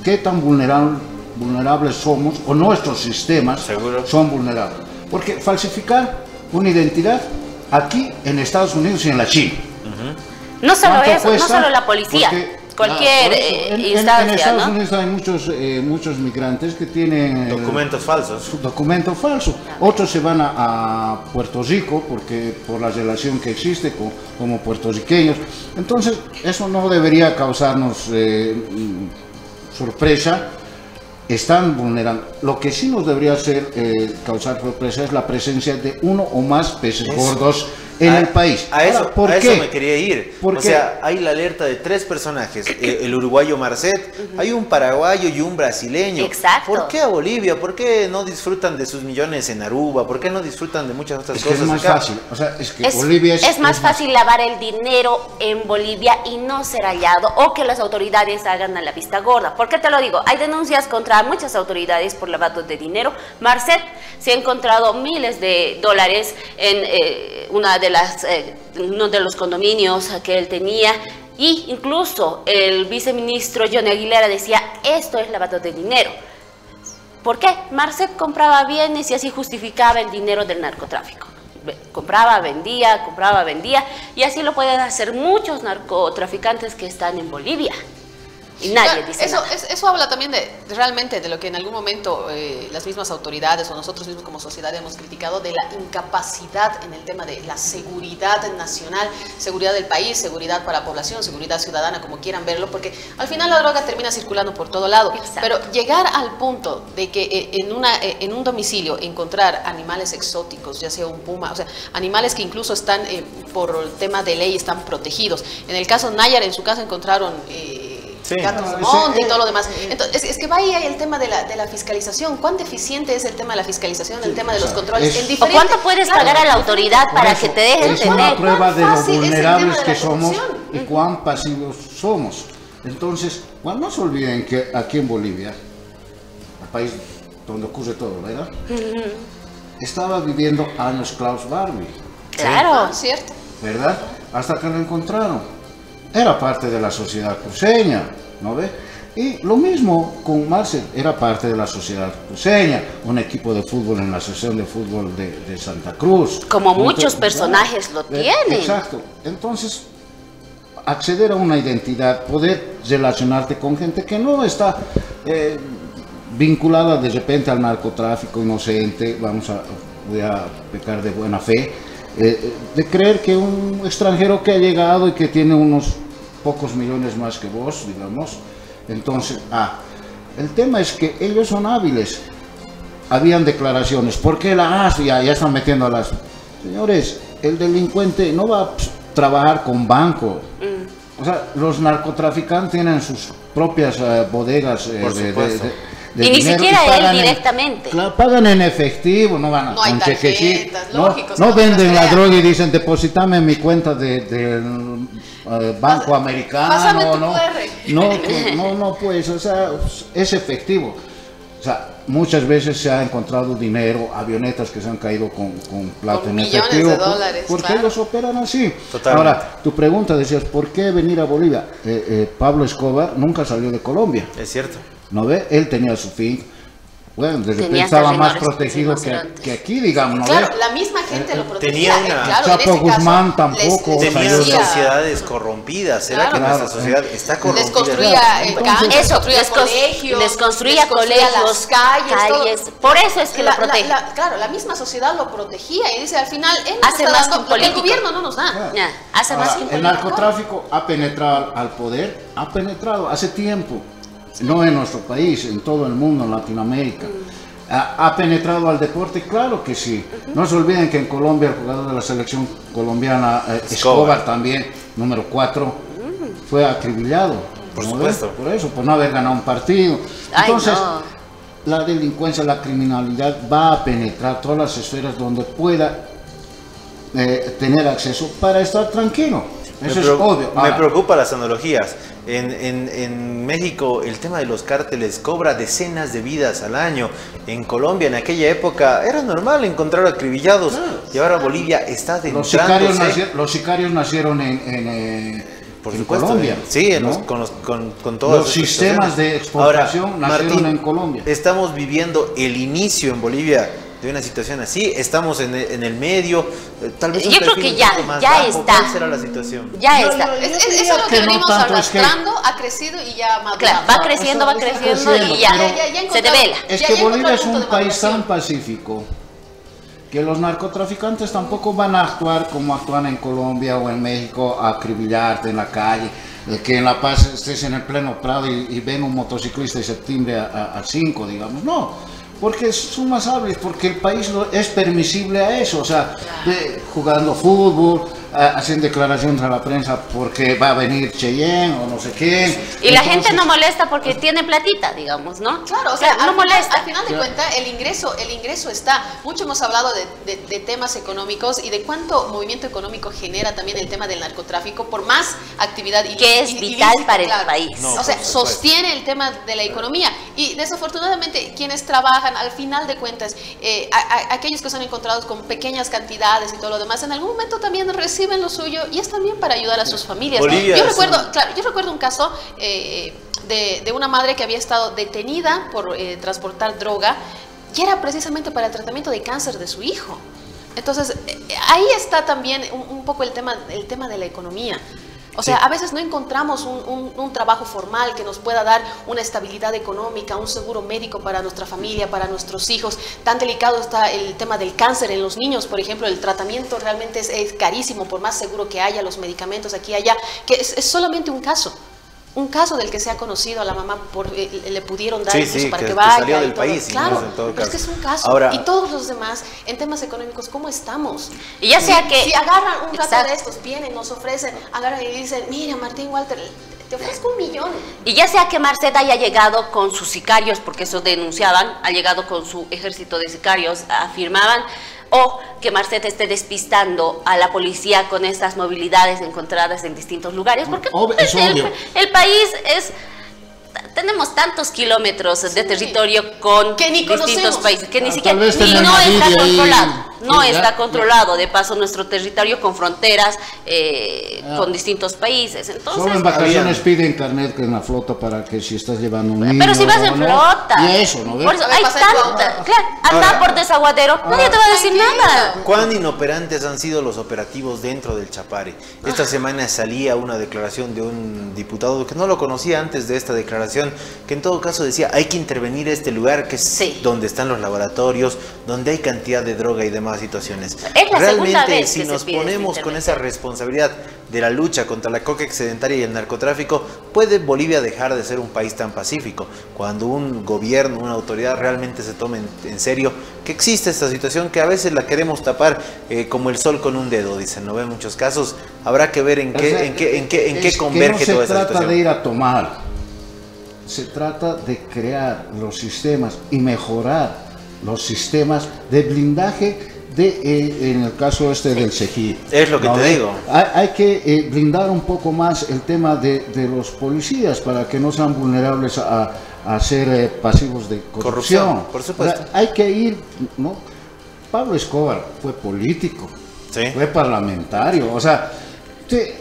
qué tan vulnerables somos, o nuestros sistemas son vulnerables. Porque falsificar una identidad aquí en Estados Unidos y en la China.
No solo eso, no solo la policía, cualquier instancia.
En Estados Unidos hay muchos migrantes que tienen
documentos falsos.
Documento falso. Otros se van a Puerto Rico por la relación que existe como puertorriqueños. Entonces, eso no debería causarnos sorpresa. Están vulnerando. Lo que sí nos debería hacer causar sorpresa es la presencia de uno o más peces gordos en el país.
A eso
qué?
me quería ir.
¿Por
o
qué?
sea, hay la alerta de 3 personajes. El uruguayo Marcet, hay un paraguayo y un brasileño.
Exacto.
¿Por qué a Bolivia? ¿Por qué no disfrutan de sus millones en Aruba? ¿Por qué no disfrutan de muchas otras cosas?
Es más
acá?
fácil. O sea, es que Bolivia
es más fácil lavar el dinero en Bolivia y no ser hallado, o que las autoridades hagan a la vista gorda. ¿Por qué te lo digo? Hay denuncias contra muchas autoridades por lavado de dinero. Marcet se ha encontrado miles de dólares en uno de los condominios que él tenía, y incluso el viceministro Johnny Aguilera decía, esto es lavado de dinero. ¿Por qué? Marcet compraba bienes y así justificaba el dinero del narcotráfico. Compraba, vendía, y así lo pueden hacer muchos narcotraficantes que están en Bolivia. Y nadie dice nada.
Eso habla también realmente de lo que en algún momento las mismas autoridades o nosotros mismos como sociedad hemos criticado, de la incapacidad en el tema de la seguridad nacional, seguridad del país, seguridad para la población, seguridad ciudadana, como quieran verlo, porque al final la droga termina circulando por todo lado. Exacto. Pero llegar al punto de que en un domicilio encontrar animales exóticos, ya sea un puma, o sea, animales que incluso están por el tema de ley están protegidos. En el caso Nayar, en su casa encontraron gatos monte y todo lo demás. Entonces, es que va ahí el tema de la fiscalización. ¿Cuán deficiente es el tema de la fiscalización, el tema de los controles?
¿O cuánto puedes pagar a la autoridad para que te dejen tener?
Es una prueba de lo vulnerables que somos y cuán pasivos somos. Entonces, bueno, no se olviden que aquí en Bolivia, el país donde ocurre todo, ¿verdad? Estaba viviendo años Klaus Barbie.
Claro,
cierto.
¿Verdad? Hasta que lo encontraron. Era parte de la sociedad cruceña, ¿no ve? Y lo mismo con Marcet, era parte de la sociedad cruceña, un equipo de fútbol en la Asociación de Fútbol de Santa Cruz.
Como muchos personajes lo tienen.
Exacto. Entonces, acceder a una identidad, poder relacionarte con gente que no está vinculada de repente al narcotráfico inocente, voy a pecar de buena fe, de creer que un extranjero que ha llegado y que tiene unos pocos millones más que vos, digamos. Entonces, el tema es que ellos son hábiles. Habían declaraciones, ¿por qué la ASO? Ya están metiendo a las... Señores, el delincuente no va a trabajar con banco. O sea, los narcotraficantes tienen sus propias bodegas
y ni siquiera él directamente.
Pagan en efectivo, no van
con chequecitos.
No venden la droga y dicen, deposítame en mi cuenta del Banco Americano.
Pásame tu QR.
No, pues, o sea, es efectivo. O sea, muchas veces se ha encontrado dinero, avionetas que se han caído con plata en efectivo.
Millones de dólares.
Porque ellos operan así.
Totalmente.
Ahora, tu pregunta decías, ¿por qué venir a Bolivia? Pablo Escobar nunca salió de Colombia.
Es cierto.
¿No ve? Él tenía su fin. bueno, de repente estaba más protegido que aquí, digamos. ¿no?
Claro, la misma gente lo protegía.
Chapo Guzmán tampoco.
Tenía sociedades corrompidas. ¿Será que nuestra sociedad está corrompida?
Les construía colegios, les construía colegios, calles. Por eso es que lo protege.
Claro, la misma sociedad lo protegía y dice, al final, él hace más que un político. El gobierno no nos da.
Hace más que un político. El narcotráfico ha penetrado al poder, ha penetrado hace tiempo. No en nuestro país, en todo el mundo, en Latinoamérica. ¿Ha penetrado al deporte? Claro que sí. No se olviden que en Colombia el jugador de la selección colombiana, Escobar también, número 4, fue acribillado.
Por supuesto.
Por eso, por no haber ganado un partido. Entonces, la delincuencia, la criminalidad va a penetrar todas las esferas donde pueda tener acceso para estar tranquilo. Eso es obvio.
Me preocupan las analogías. En México el tema de los cárteles cobra decenas de vidas al año. En Colombia en aquella época era normal encontrar acribillados y ahora Bolivia está adentrándose.
Los sicarios nacieron en Colombia.
Sí,
¿no?
con todos
los sistemas de exportación nacieron Martín, en Colombia.
Estamos viviendo el inicio en Bolivia de una situación así, estamos en el medio, tal vez
yo creo que ya está.
¿Cuál será la situación?
Ya está.
Eso es lo que venimos arrastrando, ha crecido y ya madurado.
Claro, va creciendo y ya se devela.
Es que Bolivia es un país tan pacífico que los narcotraficantes tampoco van a actuar como actúan en Colombia o en México, a acribillarte en la calle, que en La Paz estés en el pleno Prado y ven un motociclista y se timbre a 5, digamos. No. Porque son más hábiles, porque el país es permisible a eso, o sea, jugando fútbol, hacen declaraciones a la prensa porque va a venir Cheyenne o no sé qué.
Y la gente no molesta porque tiene platita, digamos, ¿no?
Claro, o sea, no molesta. Al final de cuentas, el ingreso está. Mucho hemos hablado de temas económicos y de cuánto movimiento económico genera también el tema del narcotráfico por más actividad
que es vital para el país.
O sea, sostiene el tema de la economía y desafortunadamente quienes trabajan, al final de cuentas, aquellos que son encontrados con pequeñas cantidades y todo lo demás, en algún momento también reciben lo suyo y es también para ayudar a sus familias. Yo recuerdo un caso de una madre que había estado detenida por transportar droga y era precisamente para el tratamiento de cáncer de su hijo. Entonces, ahí está también un poco el tema de la economía. O sea, a veces no encontramos un trabajo formal que nos pueda dar una estabilidad económica, un seguro médico para nuestra familia, para nuestros hijos. Tan delicado está el tema del cáncer en los niños, por ejemplo. El tratamiento realmente es carísimo, por más seguro que haya, los medicamentos aquí y allá, que es solamente un caso del que se ha conocido a la mamá, le pudieron dar incluso para que vaya.
Salió del país,
claro, pero es que es un caso.
Ahora,
y todos los demás, en temas económicos, ¿cómo estamos?
Y ya sea que...
Si agarran un rato de estos, vienen, nos ofrecen, agarran y dicen, mira, Martín Walter, te ofrezco 1 millón.
Y ya sea que Marcet haya llegado con sus sicarios, porque eso denunciaban, ha llegado con su ejército de sicarios, afirmaban, o que Marcet esté despistando a la policía con estas movilidades encontradas en distintos lugares, porque el país es... Tenemos tantos kilómetros de territorio con distintos países que ni siquiera no está controlado. No está controlado, de paso, nuestro territorio con fronteras, con distintos países. Entonces,
solo en vacaciones piden carnet en la flota para que si estás llevando un niño.
Pero si vas en flota.
Y eso, ¿no ves?
Por eso hay tanta. Claro, anda por desaguadero, nadie te va a decir nada.
¿Cuán inoperantes han sido los operativos dentro del Chapare? Esta semana salía una declaración de un diputado que no lo conocía antes de esta declaración, que en todo caso decía, hay que intervenir este lugar que es donde están los laboratorios, donde hay cantidad de droga y demás situaciones. Realmente, si nos ponemos con esa responsabilidad de la lucha contra la coca excedentaria y el narcotráfico, ¿puede Bolivia dejar de ser un país tan pacífico? Cuando un gobierno, una autoridad realmente se tome en serio que existe esta situación, que a veces la queremos tapar como el sol con un dedo, dicen, ¿no? En muchos casos habrá que ver en qué converge toda esta situación.
No se trata de ir a tomar, se trata de crear los sistemas y mejorar los sistemas de blindaje en el caso del Cejí.
Es lo que te digo.
Hay que blindar un poco más el tema de los policías para que no sean vulnerables a ser pasivos de corrupción.
Por supuesto.
Hay que ir, ¿no? Pablo Escobar fue político, fue parlamentario, o sea, Sí,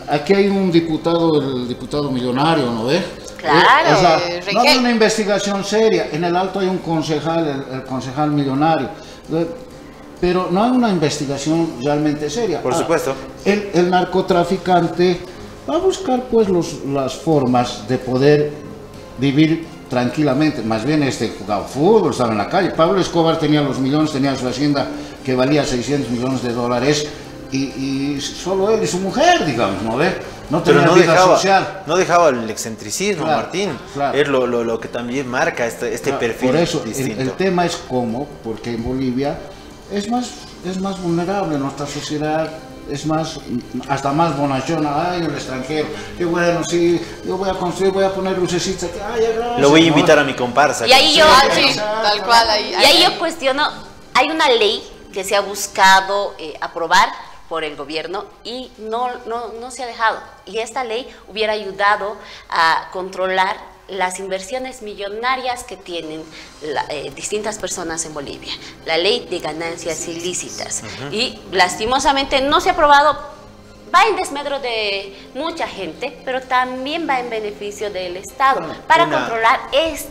aquí hay un diputado, el diputado millonario, ¿no ves?
Claro,
O sea, no hay una investigación seria. En el Alto hay un concejal, el concejal millonario. Pero no hay una investigación realmente seria.
Por supuesto.
El narcotraficante va a buscar pues las formas de poder vivir tranquilamente. Más bien jugaba fútbol, estaba en la calle. Pablo Escobar tenía los millones, tenía su hacienda que valía 600 millones de dólares y solo él y su mujer, digamos, ¿no ve? No tenía vida social.
No dejaba el excentricismo,
Claro,
Martín.
claro.
Es lo que también marca este perfil
Por eso,
distinto.
el tema es cómo, porque en Bolivia es más vulnerable nuestra sociedad, es hasta más bonachona. Ay, el extranjero, qué bueno, sí, yo voy a construir, voy a poner lucecitas, ay, gracias.
Lo voy a invitar a mi comparsa.
Y ahí yo,
tal cual,
yo cuestiono, hay una ley que se ha buscado aprobar por el gobierno y no se ha dejado. Y esta ley hubiera ayudado a controlar las inversiones millonarias que tienen distintas personas en Bolivia. La ley de ganancias ilícitas. Y lastimosamente no se ha aprobado. Va en desmedro de mucha gente, pero también va en beneficio del Estado para controlar esta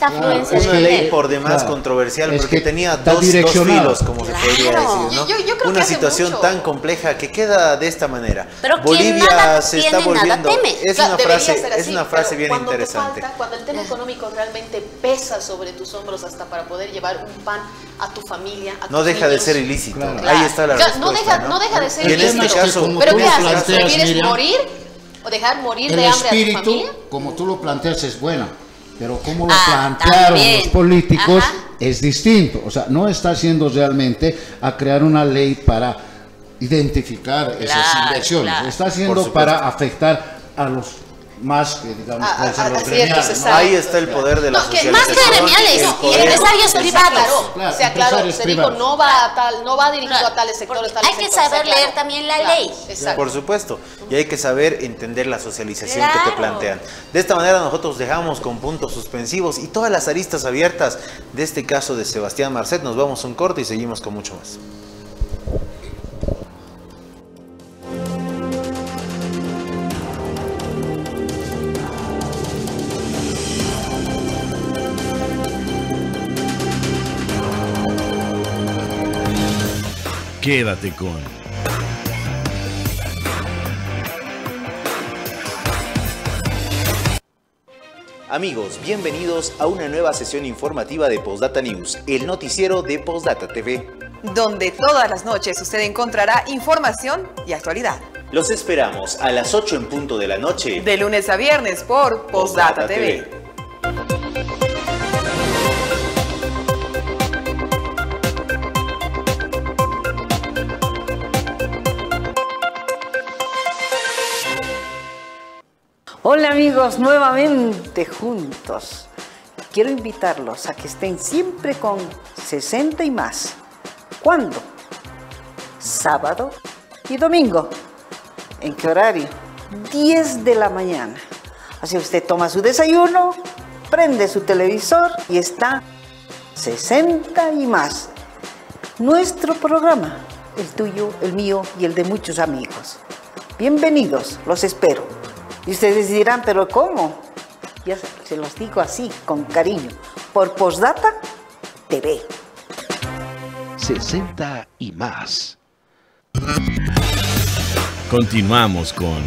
afluencia
Una
de
ley
dinero.
por demás controversial,
Es
porque
que
tenía
está
dos
direccionado.
filos, como se podría decir, ¿no?
Yo creo que
Una
hace
situación
mucho.
tan compleja que queda de esta manera.
Pero
Bolivia
quien nada
se está
tiene, nada
volviendo.
teme.
Es
Claro,
una
debería
frase,
ser
es
así,
una frase
pero
bien
cuando te
interesante.
falta, cuando el tema económico realmente pesa sobre tus hombros hasta para poder llevar un pan a tu familia, a
No
tus
deja de
niños.
ser ilícito.
Claro.
Ahí está la
Claro,
respuesta.
no deja de ser
Y en
ilícito.
este caso,
como
Pero
tú
¿qué
lo
haces?
planteas,
¿Prefieres
Miriam,
morir o dejar morir
el
de hambre a tu
espíritu,
familia?
como tú lo planteas, es bueno, pero como lo
Ah,
plantearon
también.
los políticos
Ajá.
es distinto. O sea, no está haciendo realmente a crear una ley para identificar esas
Claro,
inversiones.
claro.
Está
Por
haciendo
supuesto.
para afectar a los más que, digamos, pueden ser los
ciertos
gremiales, ¿no?
estados.
ahí está el poder de la
No, que
socialización.
más que gremiales,
el
y
poder-
empresarios privados.
Claro,
O sea, claro,
empresarios
se dijo,
privados.
no va dirigido a tales sectores, tales
Hay que
sectores,
saber
o sea,
leer
claro,
también la
claro,
ley.
Exacto.
Por supuesto, y hay que saber entender la socialización que te
Claro.
plantean. De esta manera nosotros dejamos con puntos suspensivos y todas las aristas abiertas de este caso de Sebastián Marcet. Nos vamos a un corte y seguimos con mucho más.
Quédate con
Amigos, bienvenidos a una nueva sesión informativa de Postdata News, el noticiero de Postdata TV.
Donde todas las noches usted encontrará información y actualidad.
Los esperamos a las 8 en punto de la noche.
De lunes a viernes por Postdata TV.
Hola amigos, nuevamente juntos. Quiero invitarlos a que estén siempre con 60 y más. ¿Cuándo? Sábado y domingo. ¿En qué horario? 10 de la mañana. Así usted toma su desayuno, prende su televisor y está 60 y más. Nuestro programa, el tuyo, el mío y el de muchos amigos. Bienvenidos, los espero. Y ustedes dirán, ¿pero cómo? Ya se los digo así, con cariño, por Postdata TV.
60 y más.
Continuamos con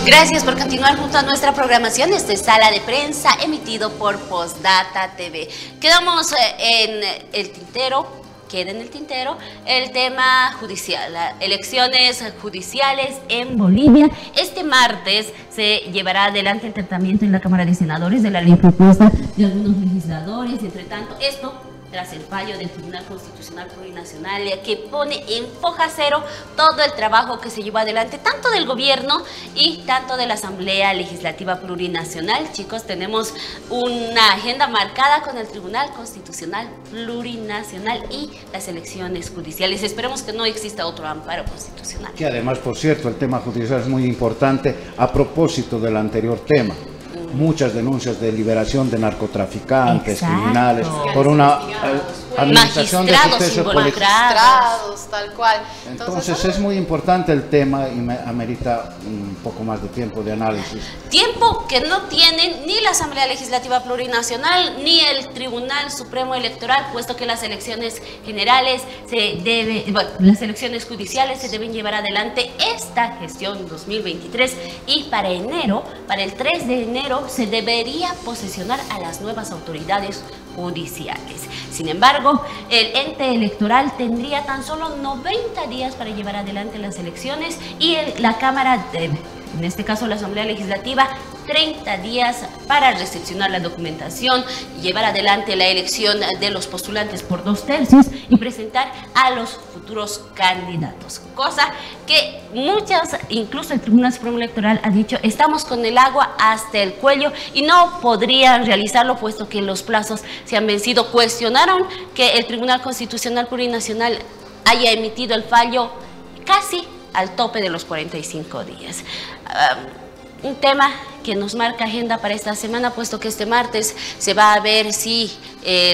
Gracias por continuar junto a nuestra programación. Esta es Sala de Prensa, emitido por Postdata TV. Quedamos en el tintero, queda en el tintero, el tema judicial, las elecciones judiciales en Bolivia. Este martes se llevará adelante el tratamiento en la Cámara de Senadores de la ley propuesta de algunos legisladores. Entre tanto, esto tras el fallo del Tribunal Constitucional Plurinacional que pone en foja cero todo el trabajo que se llevó adelante tanto del gobierno y tanto de la Asamblea Legislativa Plurinacional. Chicos, tenemos una agenda marcada con el Tribunal Constitucional Plurinacional y las elecciones judiciales. Esperemos que no exista otro amparo constitucional.
Que además, por cierto, el tema judicial es muy importante a propósito del anterior tema. muchas denuncias de liberación de narcotraficantes,
Exacto.
criminales, por una administración de justicia política.
Magistrados, tal cual.
Entonces es muy importante el tema y me amerita un poco más de tiempo de análisis.
Tiempo que no tienen ni la Asamblea Legislativa Plurinacional ni el Tribunal Supremo Electoral, puesto que las elecciones generales las elecciones judiciales se deben llevar adelante esta gestión 2023 y para el 3 de enero se debería posesionar a las nuevas autoridades judiciales. Sin embargo, el ente electoral tendría tan solo 90 días para llevar adelante las elecciones y la Cámara, en este caso la Asamblea Legislativa, 30 días para recepcionar la documentación, llevar adelante la elección de los postulantes por 2/3 y presentar a los futuros candidatos. Cosa que incluso el Tribunal Supremo Electoral ha dicho, estamos con el agua hasta el cuello y no podrían realizarlo puesto que los plazos se han vencido. Cuestionaron que el Tribunal Constitucional Plurinacional haya emitido el fallo casi al tope de los 45 días. Un tema que nos marca agenda para esta semana, puesto que este martes se va a ver si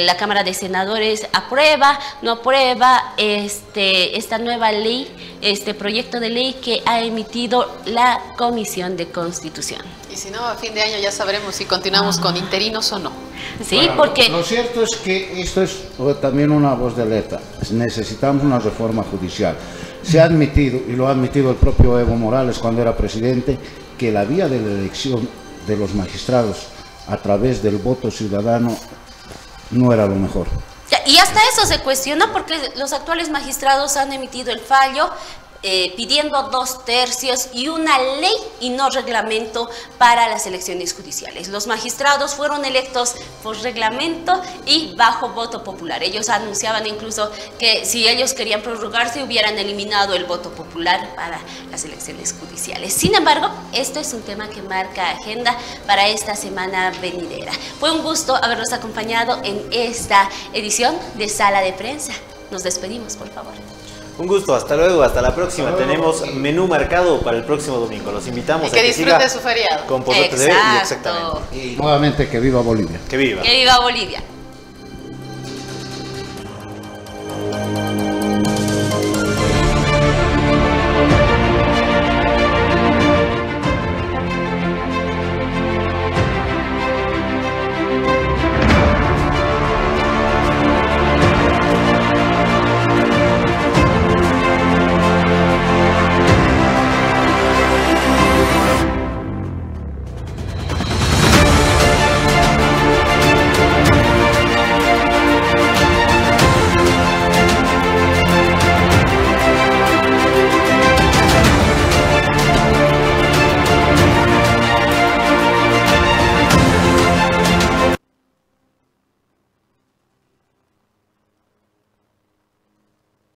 la Cámara de Senadores aprueba, no aprueba esta nueva ley, este proyecto de ley que ha emitido la Comisión de Constitución.
Y si no, a fin de año ya sabremos si continuamos con interinos o no.
Sí,
bueno,
porque...
Lo cierto es que esto es también una voz de alerta. Necesitamos una reforma judicial. Se ha admitido, y lo ha admitido el propio Evo Morales cuando era presidente, que la vía de la elección de los magistrados a través del voto ciudadano no era lo mejor.
Y hasta eso se cuestiona porque los actuales magistrados han emitido el fallo pidiendo 2/3 y una ley y no reglamento para las elecciones judiciales. Los magistrados fueron electos por reglamento y bajo voto popular. Ellos anunciaban incluso que si ellos querían prorrogarse hubieran eliminado el voto popular para las elecciones judiciales. Sin embargo, esto es un tema que marca agenda para esta semana venidera. Fue un gusto haberlos acompañado en esta edición de Sala de Prensa. Nos despedimos, por favor.
Un gusto, hasta luego, hasta la próxima. Tenemos menú marcado para el próximo domingo. Los invitamos a que
disfrute su feriado.
Con Postdata TV y exactamente.
Y nuevamente que viva Bolivia.
Que viva.
Que viva Bolivia.